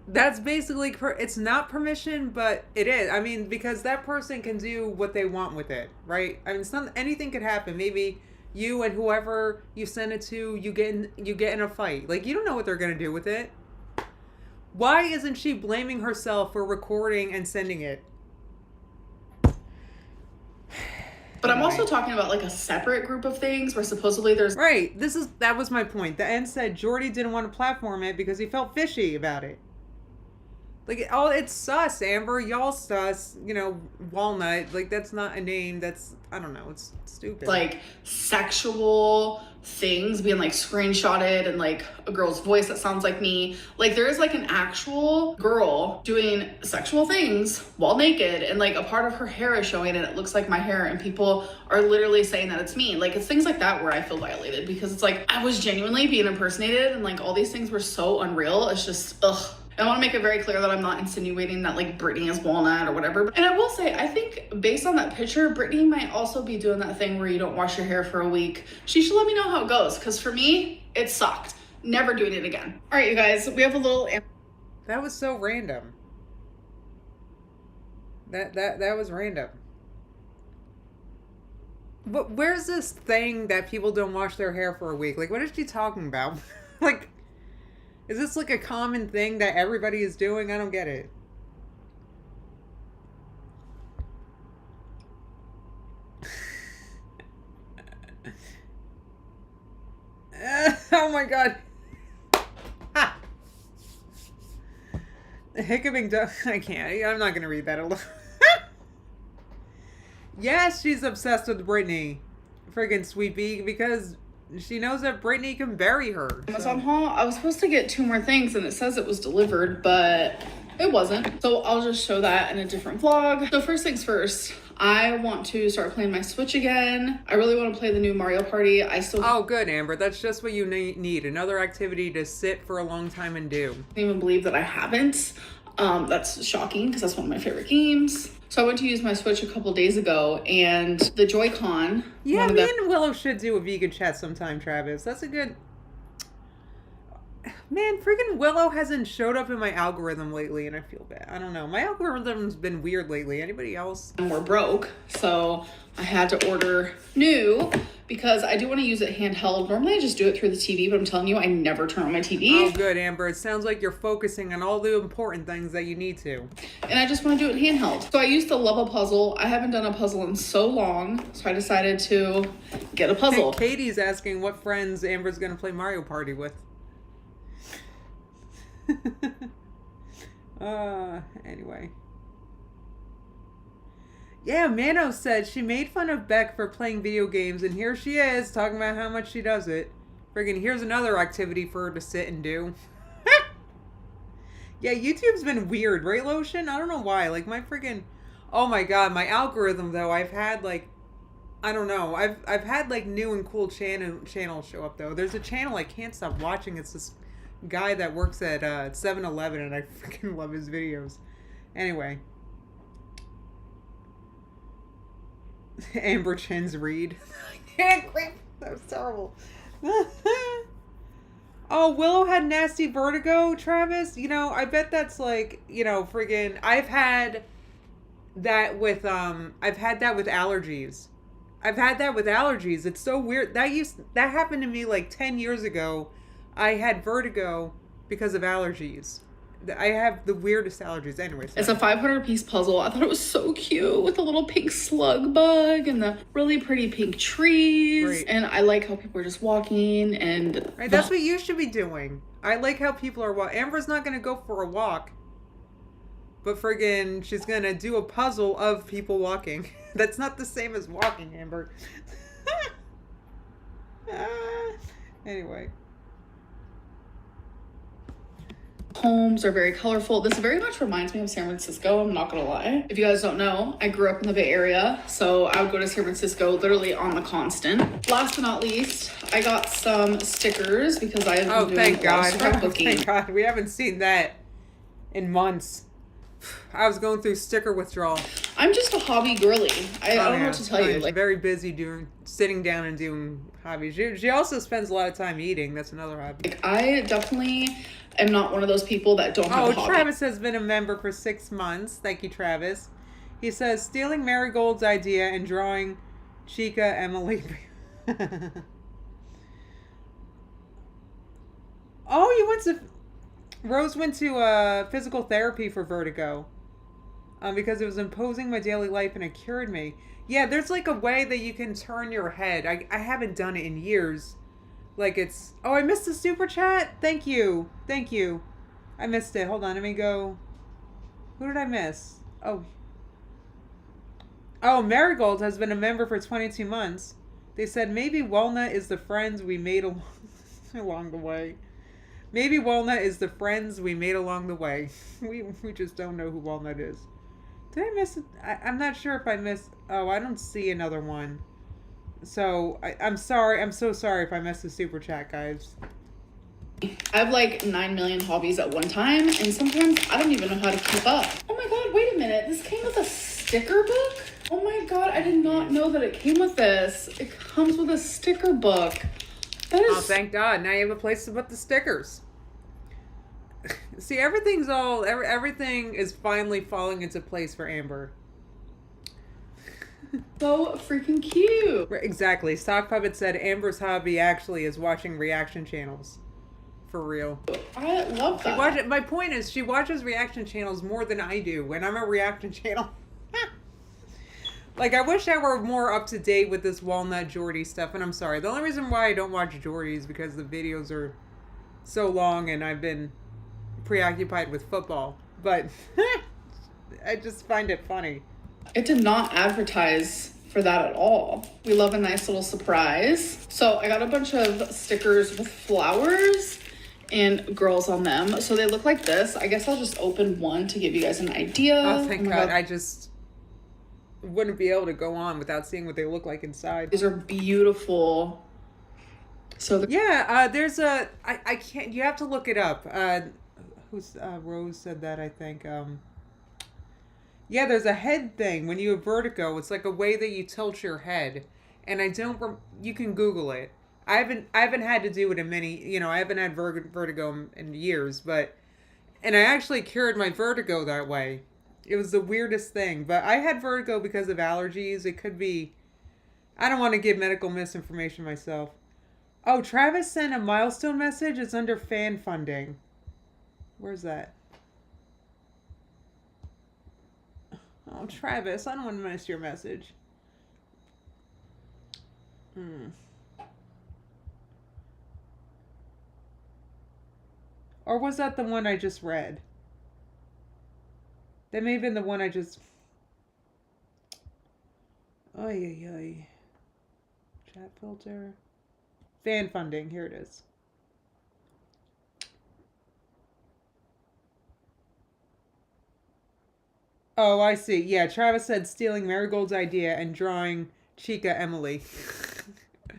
that's basically, it's not permission, but it is. I mean, because that person can do what they want with it, right? I mean, anything could happen. Maybe you and whoever you send it to, you get in a fight. Like, you don't know what they're gonna do with it. Why isn't she blaming herself for recording and sending it? But I'm Anyway. also talking about like a separate group of things where supposedly there's Right. That was my point. The end said Jordy didn't want to platform it because he felt fishy about it. Like, it's sus, Amber. Y'all sus. You know, Walnut. Like, that's not a name. That's, I don't know. It's stupid. like sexual things being like screenshotted and like a girl's voice that sounds like me. Like there is like an actual girl doing sexual things while naked and like a part of her hair is showing and it looks like my hair and people are literally saying that it's me. Like it's things like that where I feel violated because it's like I was genuinely being impersonated and like all these things were so unreal. It's just ugh. I want to make it very clear that I'm not insinuating that like Britney is Walnut or whatever. And I will say, I think based on that picture, Britney might also be doing that thing where you don't wash your hair for a week. She should let me know how it goes. Cause for me, it sucked. Never doing it again. All right, you guys, we have a little... That was so random. That was random. But where's this thing that people don't wash their hair for a week? Like, what is she talking about? Like... Is this like a common thing that everybody is doing? I don't get it. Oh my god. Ha! Hiccuping duck. I can't. I'm not going to read that alone. Yes, she's obsessed with Britney. Friggin' Sweet Bee, because she knows that Britney can bury her. Amazon haul. I was supposed to get 2 more things and it says it was delivered, but it wasn't. So I'll just show that in a different vlog. So first things first, I want to start playing my Switch again. I really want to play the new Mario Party. Oh, good, Amber. That's just what you need. Another activity to sit for a long time and do. I can't even believe that I haven't. That's shocking because that's one of my favorite games. So I went to use my Switch a couple days ago and the Joy-Con. Yeah, me and Willow should do a vegan chat sometime, Travis. That's a good... Man, freaking Willow hasn't showed up in my algorithm lately and I feel bad. I don't know. My algorithm's been weird lately. Anybody else? And we're broke, so I had to order new because I do want to use it handheld. Normally I just do it through the TV, but I'm telling you, I never turn on my TV. Oh, good, Amber. It sounds like you're focusing on all the important things that you need to. And I just want to do it handheld. So I used to love a puzzle. I haven't done a puzzle in so long, so I decided to get a puzzle. Katie's asking what friends Amber's going to play Mario Party with. Anyway. Yeah, Mano said she made fun of Beck for playing video games, and here she is talking about how much she does it. Friggin' here's another activity for her to sit and do. Yeah, YouTube's been weird, right, Lotion? I don't know why. Like, my friggin'... Oh my god, my algorithm, though, I've had, like... I don't know. I've had, like, new and cool channels show up, though. There's a channel I can't stop watching. It's this guy that works at 7-Eleven, and I freaking love his videos. Anyway. Amber Chen's read. I can't quit. That was terrible. Oh, Willow had nasty vertigo, Travis. You know, I bet that's like, you know, friggin' I've had that with allergies. I've had that with allergies. It's so weird. That happened to me like 10 years ago. I had vertigo because of allergies. I have the weirdest allergies. Anyway, it's a 500-piece puzzle. I thought it was so cute with the little pink slug bug and the really pretty pink trees. Right. And I like how people are just walking and... Right, that's what you should be doing. I like how people are walking. Amber's not going to go for a walk. But friggin' she's going to do a puzzle of people walking. That's not the same as walking, Amber. Anyway. Homes are very colorful. This very much reminds me of San Francisco, I'm not gonna lie. If you guys don't know, I grew up in the Bay Area, so I would go to San Francisco literally on the constant. Last but not least, I got some stickers because I have been doing a lot of scrapbooking. Thank God. We haven't seen that in months. I was going through sticker withdrawal. I'm just a hobby girly. I don't know what to tell you. She's very busy sitting down and doing hobbies. She also spends a lot of time eating. That's another hobby. Like, I definitely am not one of those people that don't have a hobby. Travis has been a member for 6 months. Thank you, Travis. He says, stealing Marigold's idea and drawing Chica Emily. Oh, Rose went to physical therapy for vertigo. because it was imposing my daily life and it cured me. Yeah, there's like a way that you can turn your head. I haven't done it in years. Like it's... Oh, I missed the super chat? Thank you. Thank you. I missed it. Hold on, let me go... Who did I miss? Oh. Oh, Marigold has been a member for 22 months. They said maybe Walnut is the friends we made along the way. Maybe Walnut is the friends we made along the way. We just don't know who Walnut is. Did I miss it? I'm not sure if I missed... Oh, I don't see another one. So, I'm sorry. I'm so sorry if I missed the super chat, guys. I have like 9 million hobbies at one time, and sometimes I don't even know how to keep up. Oh my god, wait a minute. This came with a sticker book? Oh my god, I did not know that it came with this. It comes with a sticker book. That is... Oh, thank God. Now you have a place to put the stickers. See, everything is finally falling into place for Amber. So freaking cute. Exactly. Stock Puppet said Amber's hobby actually is watching reaction channels. For real. I love that. My point is, she watches reaction channels more than I do, and I'm a reaction channel. Like, I wish I were more up to date with this Walnut Jordy stuff, and I'm sorry. The only reason why I don't watch Jordy is because the videos are so long and I've been preoccupied with football. But I just find it funny. It did not advertise for that at all. We love a nice little surprise. So I got a bunch of stickers with flowers and girls on them. So they look like this. I guess I'll just open one to give you guys an idea. Oh, thank God. I just wouldn't be able to go on without seeing what they look like inside. These are beautiful. So there's a... I can't... You have to look it up. Rose said that, I think. Yeah, there's a head thing. When you have vertigo, it's like a way that you tilt your head. And you can Google it. I haven't had to do it in many, I haven't had vertigo in years, and I actually cured my vertigo that way. It was the weirdest thing, but I had vertigo because of allergies. It could be, I don't want to give medical misinformation myself. Oh, Travis sent a milestone message. It's under fan funding. Where's that? Oh, Travis, I don't want to miss your message. Or was that the one I just read? That may have been the one I just... Oy, oy, oy. Chat filter. Fan funding. Here it is. Oh, I see. Yeah, Travis said stealing Marigold's idea and drawing Chica Emily.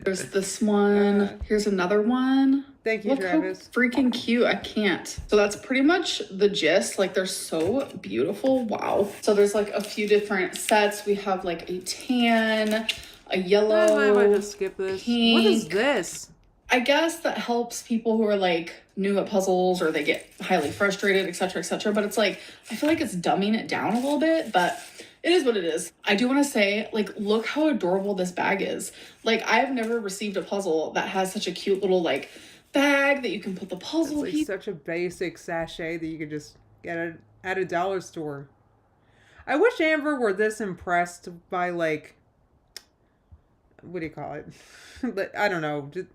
There's this one. Here's another one. Thank you, Look Travis. how freaking cute. I can't. So that's pretty much the gist. Like, they're so beautiful. Wow. So there's like a few different sets. We have like a tan, a yellow. Why am I just skip this? Pink. What is this? I guess that helps people who are like new at puzzles or they get highly frustrated, etc., etc. But it's like, I feel like it's dumbing it down a little bit, but it is what it is. I do want to say, like, look how adorable this bag is. Like, I have never received a puzzle that has such a cute little like bag that you can put the puzzle. It's like such a basic sachet that you could just get at a dollar store. I wish Amber were this impressed by, like, what do you call it? I don't know. Just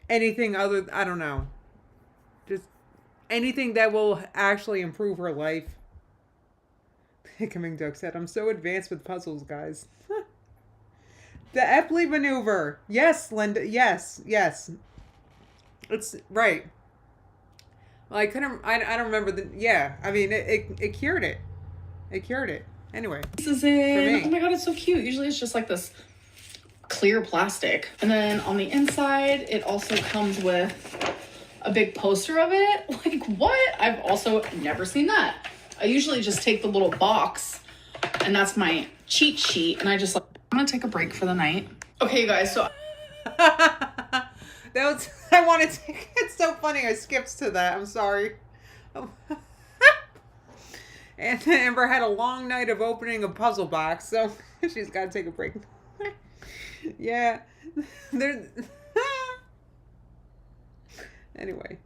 anything other, I don't know. Just anything that will actually improve her life. Coming Duck said, I'm so advanced with puzzles, guys. The Epley maneuver. Yes, Linda. Yes. It's right. Well, I don't remember yeah. I mean, it cured it. It cured it. Anyway. This is it. Oh my God, it's so cute. Usually it's just like this clear plastic. And then on the inside, it also comes with a big poster of it. Like, what? I've also never seen that. I usually just take the little box and that's my cheat sheet. And I just like, I'm gonna take a break for the night. Okay, you guys, so. I wanted to, it's so funny. I skipped to that. I'm sorry. And Amber had a long night of opening a puzzle box, so she's got to take a break. Yeah. Anyway.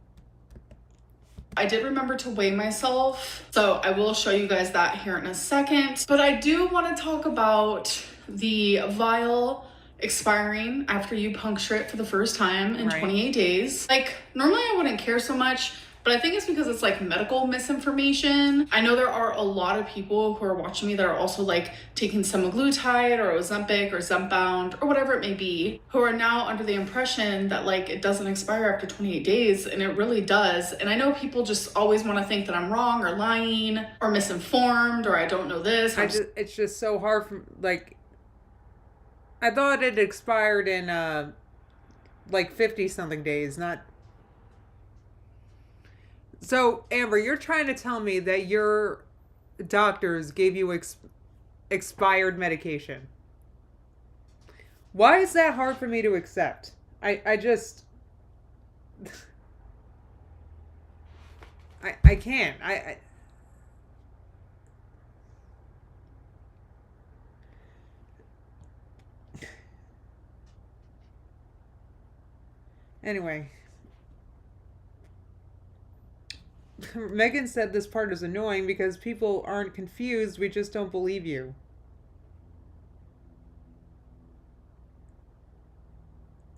I did remember to weigh myself, so I will show you guys that here in a second. But I do want to talk about the vial expiring after you puncture it for the first time in 28 days. Like, normally I wouldn't care so much, but I think it's because it's like medical misinformation. I know there are a lot of people who are watching me that are also like taking semaglutide or Ozempic or Zepbound or whatever it may be, who are now under the impression that like it doesn't expire after 28 days, and it really does. And I know people just always want to think that I'm wrong or lying or misinformed or I don't know this. It's just so hard for, like, I thought it expired in like 50 something days, not. So, Amber, you're trying to tell me that your doctors gave you expired medication. Why is that hard for me to accept? I just I can't. Anyway, Megan said this part is annoying because people aren't confused. We just don't believe you.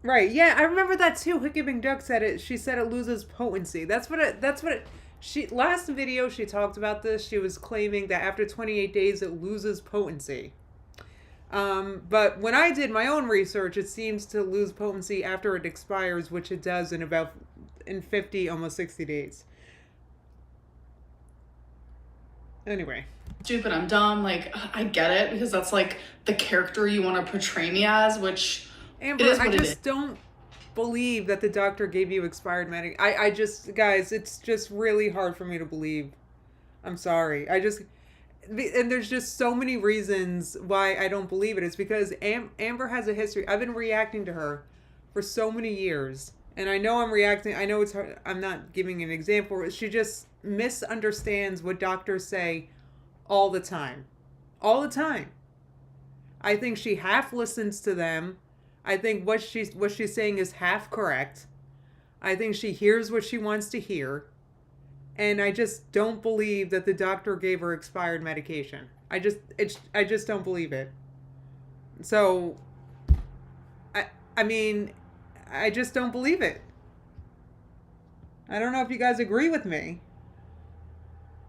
Right? Yeah, I remember that too. Hickey Duck said it. She said it loses potency. She last video she talked about this. She was claiming that after 28 days it loses potency. But when I did my own research, it seems to lose potency after it expires, which it does in 50, almost 60 days. Anyway. Stupid, I'm dumb. Like, I get it because that's like the character you want to portray me as, which Amber, I just don't believe that the doctor gave you expired medication. I just, guys, it's just really hard for me to believe. I'm sorry. And there's just so many reasons why I don't believe it. It's because Amber has a history. I've been reacting to her for so many years. And I know I'm reacting. I know it's hard. I'm not giving an example. She just misunderstands what doctors say all the time. All the time. I think she half listens to them. I think what she's saying is half correct. I think she hears what she wants to hear. And I just don't believe that the doctor gave her expired medication. I just don't believe it. So, I mean, I just don't believe it. I don't know if you guys agree with me.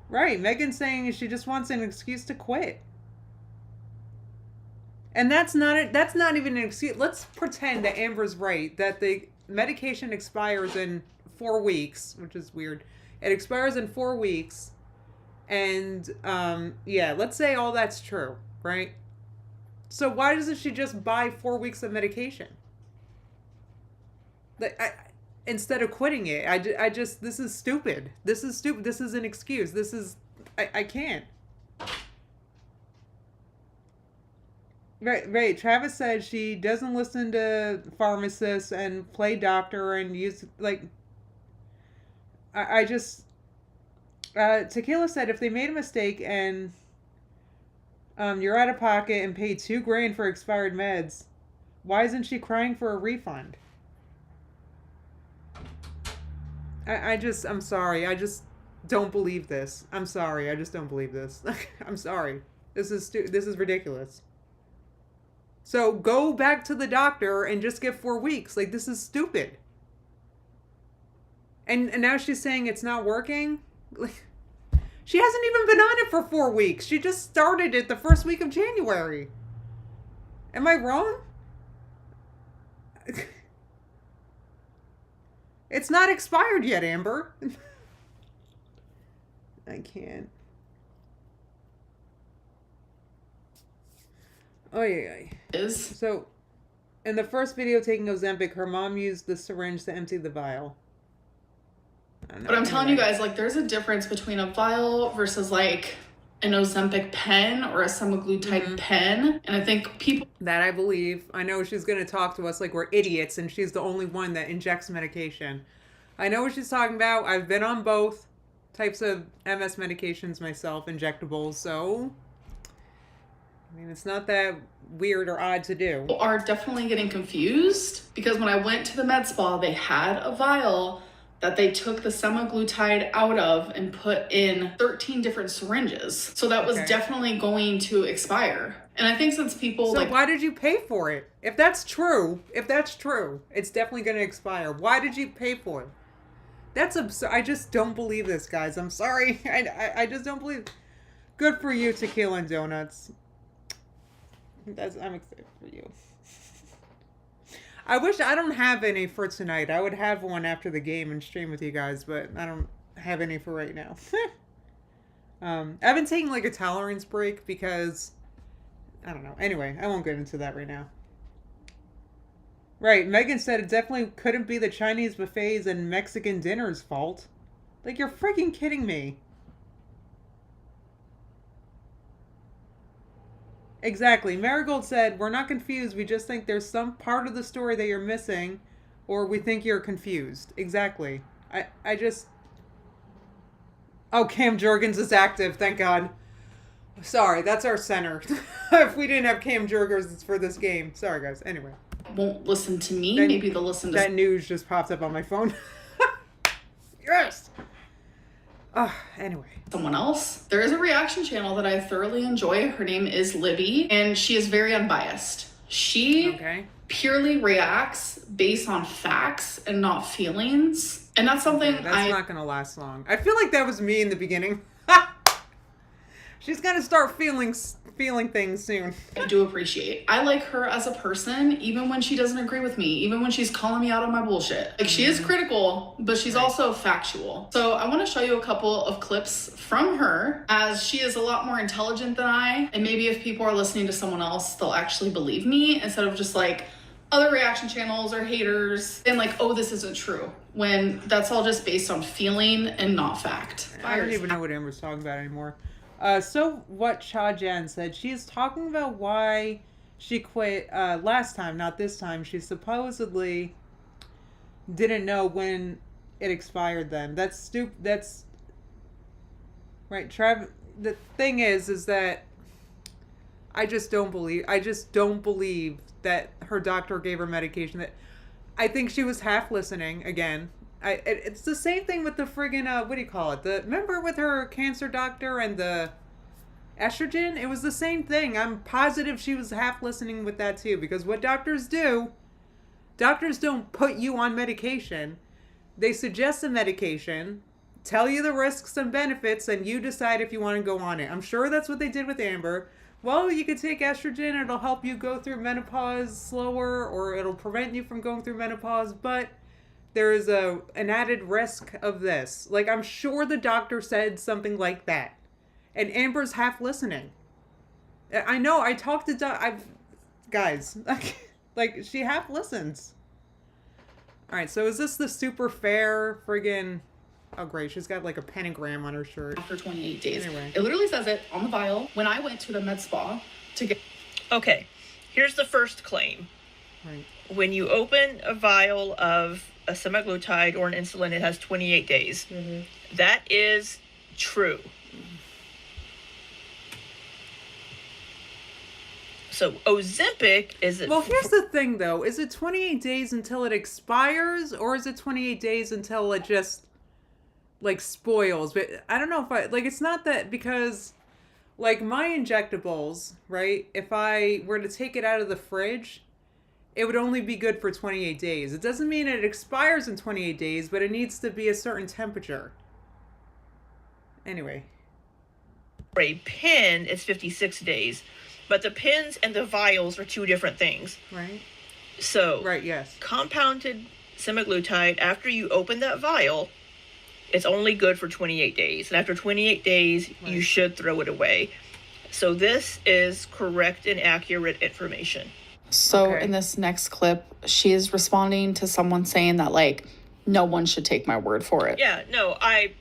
Right, Megan's saying she just wants an excuse to quit. And that's not even an excuse. Let's pretend that Amber's right, that the medication expires in 4 weeks, which is weird. It expires in 4 weeks. And, yeah, let's say all that's true, right? So why doesn't she just buy 4 weeks of medication? Instead of quitting it, this is stupid. This is stupid. This is an excuse. I can't. Right. Travis said she doesn't listen to pharmacists and play doctor and use, like, Tequila said if they made a mistake and you're out of pocket and paid $2,000 for expired meds, why isn't she crying for a refund? I'm sorry. I just don't believe this. I'm sorry. I just don't believe this. I'm sorry. This is ridiculous. So go back to the doctor and just get 4 weeks. Like, this is stupid. And now she's saying it's not working. Like, she hasn't even been on it for 4 weeks. She just started it the first week of January. Am I wrong? It's not expired yet, Amber. I can't. Oh, yeah. So, in the first video taking Ozempic, her mom used the syringe to empty the vial. But I'm telling you guys, like, there's a difference between a vial versus, like, an Ozempic pen or a semaglutide pen. And I think people... That I believe. I know she's going to talk to us like we're idiots and she's the only one that injects medication. I know what she's talking about. I've been on both types of MS medications myself, injectables, so... I mean, it's not that weird or odd to do. Are definitely getting confused because when I went to the med spa, they had a vial that they took the semaglutide out of and put in 13 different syringes. So that was definitely going to expire. And I think since people so why did you pay for it? If that's true, it's definitely going to expire. Why did you pay for it? That's absurd. I just don't believe this, guys. I'm sorry. I just don't believe. Good for you, Tequila and Donuts. I'm excited for you. I wish I don't have any for tonight. I would have one after the game and stream with you guys, but I don't have any for right now. I've been taking like a tolerance break because I don't know. Anyway, I won't get into that right now. Right, Megan said it definitely couldn't be the Chinese buffets and Mexican dinners' fault. Like, you're freaking kidding me. Exactly. Marigold said, we're not confused. We just think there's some part of the story that you're missing, or we think you're confused. Exactly. I just... Oh, Cam Jurgens is active. Thank God. Sorry, that's our center. If we didn't have Cam Jurgens for this game. Sorry, guys. Anyway. Won't listen to me. Maybe they'll listen to... That news just popped up on my phone. Yes! Anyway. Someone else. There is a reaction channel that I thoroughly enjoy. Her name is Libby, and she is very unbiased. She purely reacts based on facts and not feelings. And that's something that's not going to last long. I feel like that was me in the beginning. She's going to start feeling things soon. I do appreciate. I like her as a person, even when she doesn't agree with me, even when she's calling me out on my bullshit. Like, she is critical, but she's also factual. So I want to show you a couple of clips from her, as she is a lot more intelligent than I. And maybe if people are listening to someone else, they'll actually believe me instead of just like other reaction channels or haters and like, oh, this isn't true, when that's all just based on feeling and not fact. I don't even know what Amber's talking about anymore. So what Cha Jan said, she's talking about why she quit last time, not this time. She supposedly didn't know when it expired then. That's stupid. That's right. The thing is that I just don't believe that her doctor gave her medication. That I think she was half listening again. It's the same thing with the friggin' what do you call it? Remember with her cancer doctor and the estrogen? It was the same thing. I'm positive she was half listening with that too, because what doctors don't put you on medication. They suggest a medication, tell you the risks and benefits, and you decide if you want to go on it. I'm sure that's what they did with Amber. Well, you could take estrogen, it'll help you go through menopause slower, or it'll prevent you from going through menopause, but there is an added risk of this. Like, I'm sure the doctor said something like that. And Amber's half listening. I know, I talked to guys, like, she half listens. Alright, so is this the super fair friggin'... Oh, great, she's got like a pentagram on her shirt. After 28 days. Anyway. It literally says it on the vial. When I went to the Metz spa to get... Okay, here's the first claim. Right. When you open a vial of a semaglutide or an insulin, it has 28 days. Mm-hmm. That is true. So Ozempic is... Well, here's the thing, though. Is it 28 days until it expires, or is it 28 days until it just, like, spoils? But I don't know if it's not that, because, like, my injectables, right, if I were to take it out of the fridge, it would only be good for 28 days. It doesn't mean it expires in 28 days, but it needs to be a certain temperature. Anyway. For a pen, it's 56 days. But the pens and the vials are two different things. Right. So, right, yes. Compounded semaglutide, after you open that vial, it's only good for 28 days. And after 28 days, right, you should throw it away. So this is correct and accurate information. So in this next clip, she is responding to someone saying that, like, no one should take my word for it. Yeah, no, I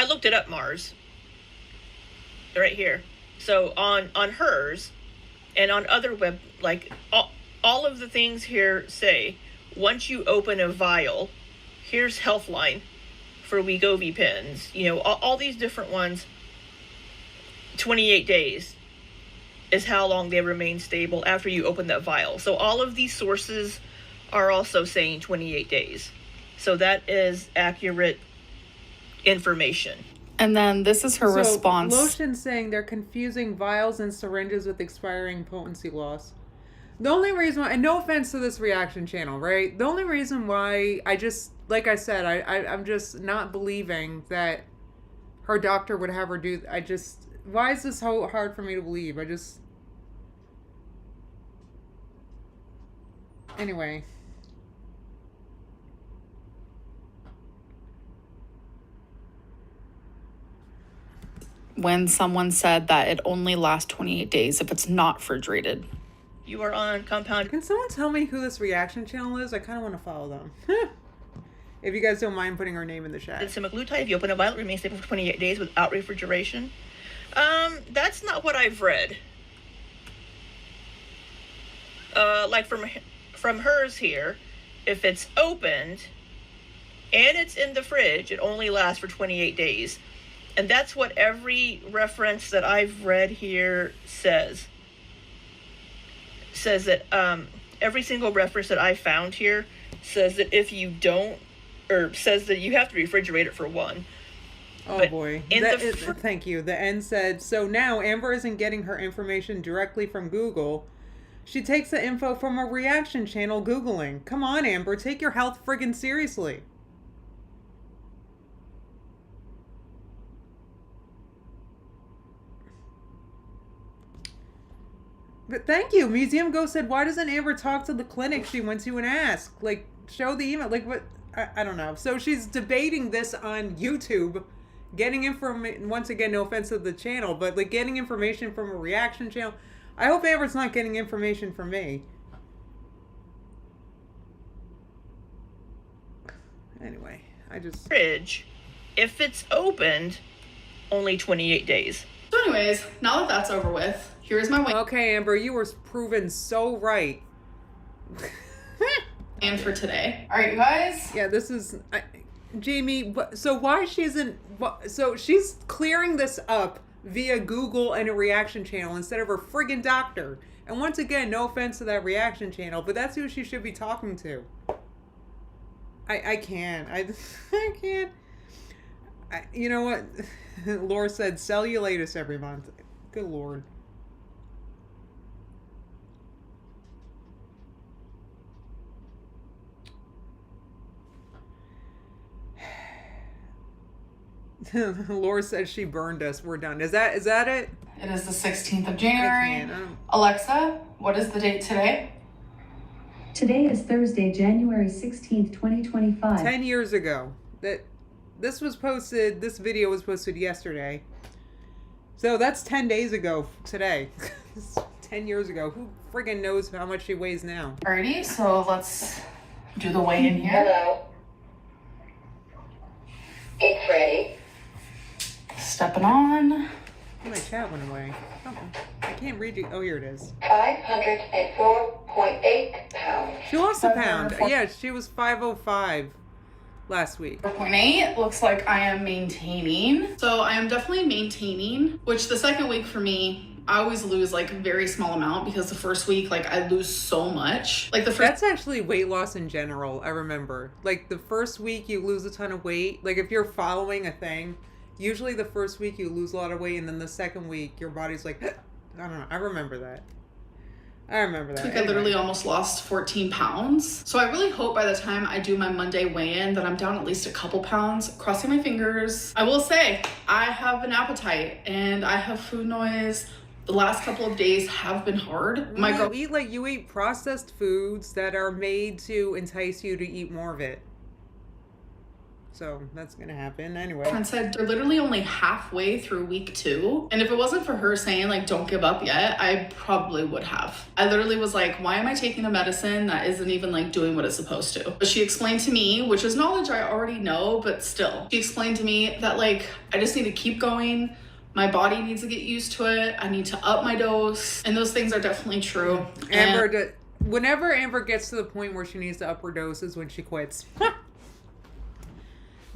looked it up, Mars. Right here. So on hers and on other web, like, all of the things here say, once you open a vial, here's Healthline for Wegovy pens, you know, all these different ones, 28 days is how long they remain stable after you open that vial. So all of these sources are also saying 28 days. So that is accurate information. And then this is her response. Lotion saying they're confusing vials and syringes with expiring potency loss. The only reason why, and no offense to this reaction channel, right? The only reason why I just, like I said, I'm just not believing that her doctor would have her do, why is this so hard for me to believe? Anyway. When someone said that it only lasts 28 days if it's not refrigerated. You are on compound. Can someone tell me who this reaction channel is? I kind of want to follow them. If you guys don't mind putting her name in the chat. Semaglutide, if you open a vial, it remains stable for 28 days without refrigeration. That's not what I've read. Like from hers here, if it's opened and it's in the fridge, it only lasts for 28 days. And that's what every reference that I've read here says. Says that every single reference that I found here says that if you don't, or says that you have to refrigerate it for one. Oh But boy. in Thank you. The end said, so now Amber isn't getting her information directly from Google. She takes the info from a reaction channel Googling. Come on, Amber. Take your health friggin' seriously. But thank you. Museum Ghost said, why doesn't Amber talk to the clinic she went to and ask? Like, show the email. Like, what? I don't know. So she's debating this on YouTube, getting information. Once again, no offense to the channel, but like getting information from a reaction channel. I hope Amber's not getting information from me. Anyway, fridge, if it's opened, only 28 days. So anyways, now that that's over with, here's my Okay, Amber, you were proven so right. and for today. All right, you guys. Yeah, this is Jamie. So why she isn't? So she's clearing this up via Google and a reaction channel instead of her friggin' doctor. And once again, no offense to that reaction channel, but that's who she should be talking to. I can't. I can't. You know what? Laura said cellulitis every month. Good Lord. Laura says she burned us. We're done. Is that it? It is the 16th of January. I can't. Alexa, what is the date today? Today is Thursday, January 16th, 2025. 10 years ago. This video was posted yesterday. So that's 10 days ago today. 10 years ago. Who friggin' knows how much she weighs now? Alrighty, so let's do the weigh in here. Hello. It's ready. Stepping on. My chat went away. Oh, I can't read you. Oh, here it is. 504.8 pounds. She lost a pound. Yeah, she was 505 last week. 4.8. Looks like I am maintaining. So I am definitely maintaining, which the second week for me, I always lose like a very small amount because the first week, like I lose so much. Like the first. That's actually weight loss in general. I remember. Like the first week you lose a ton of weight. Like if you're following a thing, usually the first week you lose a lot of weight, and then the second week your body's like, I don't know. I remember that. I literally almost lost 14 pounds. So I really hope by the time I do my Monday weigh-in that I'm down at least a couple pounds. Crossing my fingers. I will say, I have an appetite and I have food noise. The last couple of days have been hard. You eat processed foods that are made to entice you to eat more of it. So that's gonna happen anyway. Friend said they're literally only halfway through week 2. And if it wasn't for her saying like, don't give up yet, I probably would have. I literally was like, why am I taking a medicine that isn't even like doing what it's supposed to? But she explained to me, which is knowledge I already know, but still. She explained to me that like, I just need to keep going. My body needs to get used to it. I need to up my dose. And those things are definitely true. Whenever Amber gets to the point where she needs to up her dose is when she quits.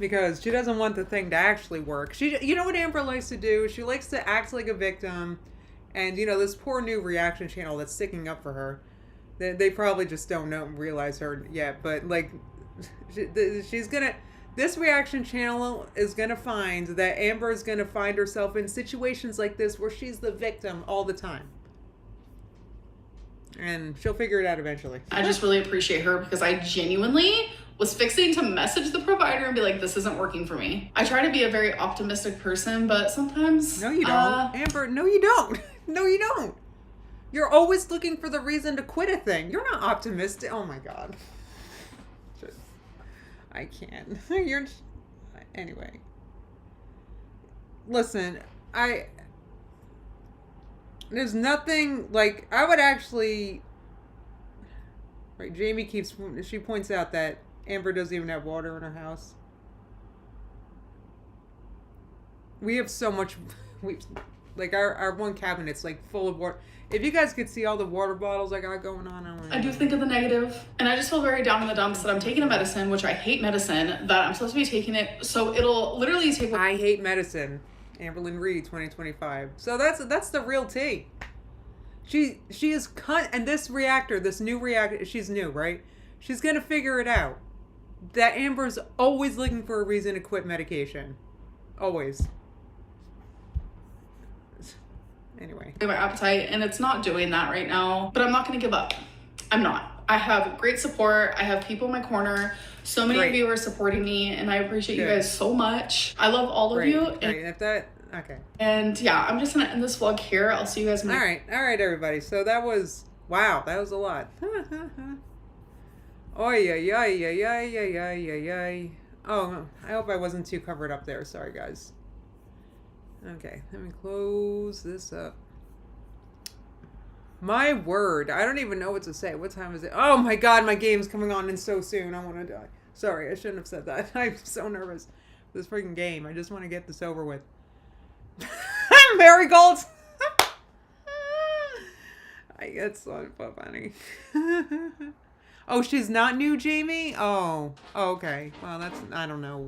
Because she doesn't want the thing to actually work. You know what Amber likes to do? She likes to act like a victim. And, you know, this poor new reaction channel that's sticking up for her. They probably just don't realize her yet. But, like, She's gonna. This reaction channel is gonna find that Amber is gonna find herself in situations like this where she's the victim all the time. And she'll figure it out eventually. I just really appreciate her because I genuinely was fixing to message the provider and be like, this isn't working for me. I try to be a very optimistic person, but sometimes... No, you don't. Amber, no, you don't. No, you don't. You're always looking for the reason to quit a thing. You're not optimistic. Oh my God. I can't. You're... Anyway. Listen, there's nothing, like, I would actually... Right, Jamie she points out that Amber doesn't even have water in her house. We have so much... Like, our one cabinet's, like, full of water. If you guys could see all the water bottles I got going on, I do think of the negative. And I just feel very down in the dumps that I'm taking a medicine, which I hate medicine, that I'm supposed to be taking it, so it'll literally take... I hate medicine. Amberlyn Reed, 2025. So that's the real tea. She is and this new reactor, she's new, right? She's gonna figure it out. That Amber's always looking for a reason to quit medication. Always. Anyway. My appetite, and it's not doing that right now, but I'm not gonna give up. I'm not. I have great support. I have people in my corner. So many of you are supporting me, and I appreciate you guys so much. I love all of you. And okay. And yeah, I'm just gonna end this vlog here. I'll see you guys next. All right, everybody. So that was wow. That was a lot. Oh, I hope I wasn't too covered up there. Sorry, guys. Okay, let me close this up. My word, I don't even know what to say. What time is it? Oh my God, my game's coming on in so soon. I want to die. Sorry, I shouldn't have said that. I'm so nervous. This freaking game. I just want to get this over with. Marigolds. I get so funny. Oh, she's not new, Jamie? Oh, okay. Well, that's, I don't know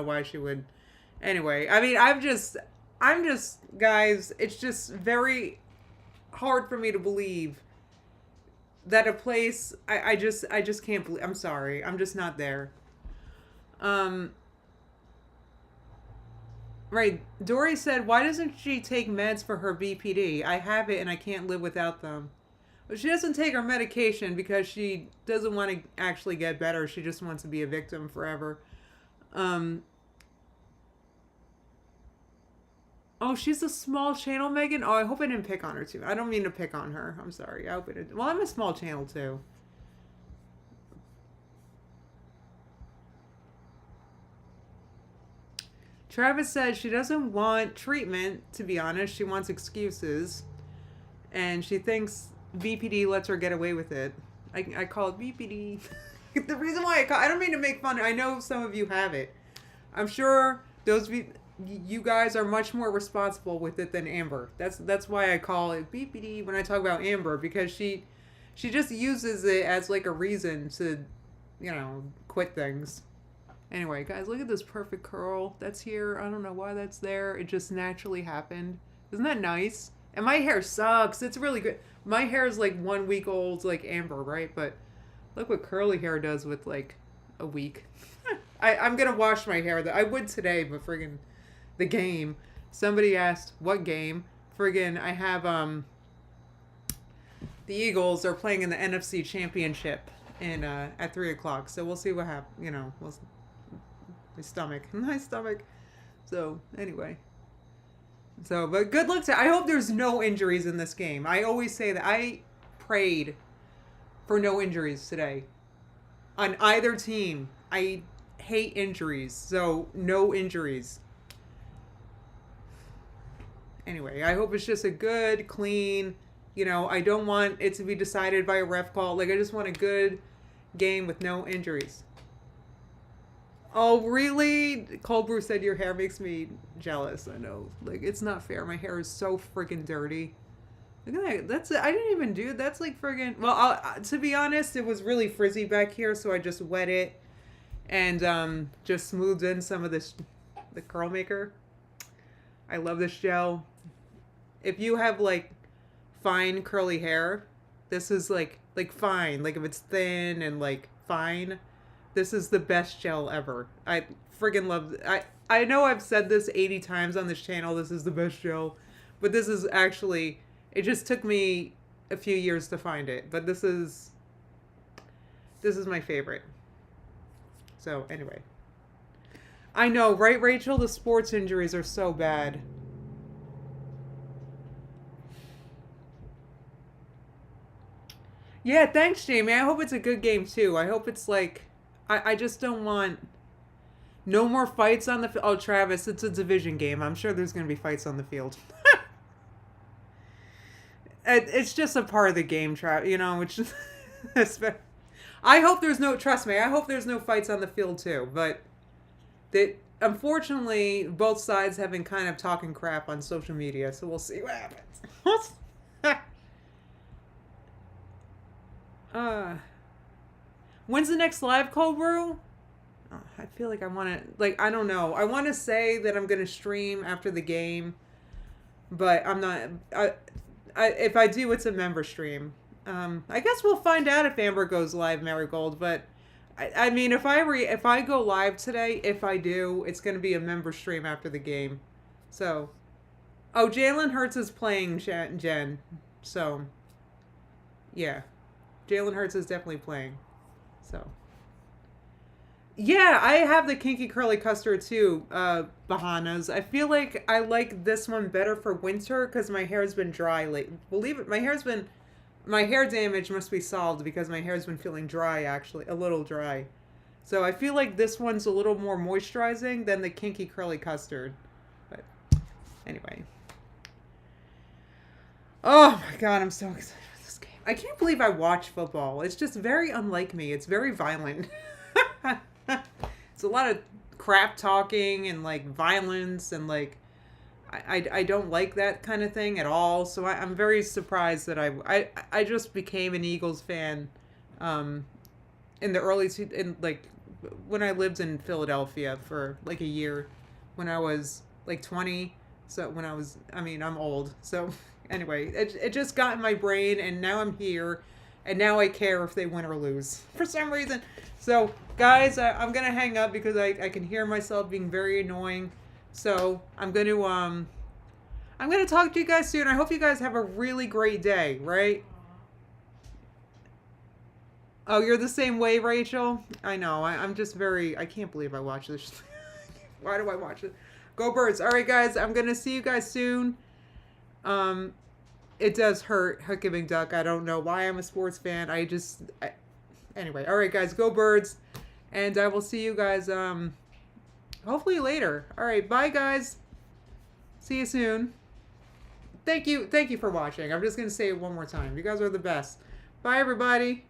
why she would. Anyway, I mean, I'm just, guys, it's just very hard for me to believe that a place, I just can't believe, I'm sorry. I'm just not there. Right. Dory said, why doesn't she take meds for her BPD? I have it and I can't live without them. But she doesn't take her medication because she doesn't want to actually get better. She just wants to be a victim forever. Oh, she's a small channel, Megan? Oh, I hope I didn't pick on her too. I don't mean to pick on her. I'm sorry. I hope I didn't. Well, I'm a small channel too. Travis says she doesn't want treatment, to be honest. She wants excuses. And she thinks BPD lets her get away with it. I call it BPD. The reason why I don't mean to make fun. I know some of you have it. I'm sure you guys are much more responsible with it than Amber. That's why I call it BPD when I talk about Amber, because she just uses it as like a reason to, quit things. Anyway, guys, look at this perfect curl that's here. I don't know why that's there. It just naturally happened. Isn't that nice? And my hair sucks. It's really good. My hair is like 1 week old, like Amber, right? But look what curly hair does with like a week. I'm going to wash my hair. I would today, but friggin' the game. Somebody asked, what game? Friggin' I have, the Eagles are playing in the NFC Championship at 3 o'clock. So we'll see what happens, my stomach. So anyway. But good luck I hope there's no injuries in this game. I always say that I prayed for no injuries today. On either team. I hate injuries. So no injuries. Anyway, I hope it's just a good, clean, I don't want it to be decided by a ref call. Like, I just want a good game with no injuries. Oh, really? Cold Brew said your hair makes me jealous. I know. Like, it's not fair. My hair is so freaking dirty. Look at that. I didn't even do it. That's like friggin'... Well, to be honest, it was really frizzy back here, so I just wet it and just smoothed in some of the curl maker. I love this gel. If you have, like, fine curly hair, this is, like fine. Like, if it's thin and, like, fine... This is the best gel ever. I friggin' love I know I've said this 80 times on this channel, this is the best gel, but this is actually, it just took me a few years to find it, but this is my favorite. So anyway, I know, right, Rachel? The sports injuries are so bad. Yeah, thanks, Jamie. I hope it's a good game too. I hope it's like, I just don't want no more fights on the field. Oh, Travis, it's a division game. I'm sure there's going to be fights on the field. It's just a part of the game, you know, which I hope there's no, trust me, I hope there's no fights on the field too, but unfortunately, both sides have been kind of talking crap on social media, so we'll see what happens. When's the next live, Cold Brew? Oh, I feel like I want to, like, I don't know. I want to say that I'm going to stream after the game, but I'm not. If I do, it's a member stream. I guess we'll find out if Amber goes live, Marigold, but I mean, if I go live today, if I do, it's going to be a member stream after the game. So, oh, Jalen Hurts is playing, Jen. So, yeah. Jalen Hurts is definitely playing. So, yeah, I have the Kinky Curly Custard too, Bahanas. I feel like I like this one better for winter because my hair's been dry lately. Believe it, my hair damage must be solved because my hair's been feeling dry, actually, a little dry. So I feel like this one's a little more moisturizing than the Kinky Curly Custard. But anyway. Oh my God, I'm so excited for this game. I can't believe I watch football. It's just very unlike me. It's very violent. It's a lot of crap talking and like violence and like I don't like that kind of thing at all. So I'm very surprised that I just became an Eagles fan in the like when I lived in Philadelphia for like a year when I was like 20. So I'm old. So anyway, it just got in my brain and now I'm here and now I care if they win or lose for some reason. So guys, I'm going to hang up because I can hear myself being very annoying. So I'm going to talk to you guys soon. I hope you guys have a really great day, right? Oh, you're the same way, Rachel? I know. I'm just I can't believe I watch this. Why do I watch it? Go Birds. All right, guys. I'm going to see you guys soon. It does hurt giving duck. I don't know why I'm a sports fan. Anyway. All right, guys. Go Birds. And I will see you guys hopefully later. All right. Bye, guys. See you soon. Thank you for watching. I'm just going to say it one more time. You guys are the best. Bye, everybody.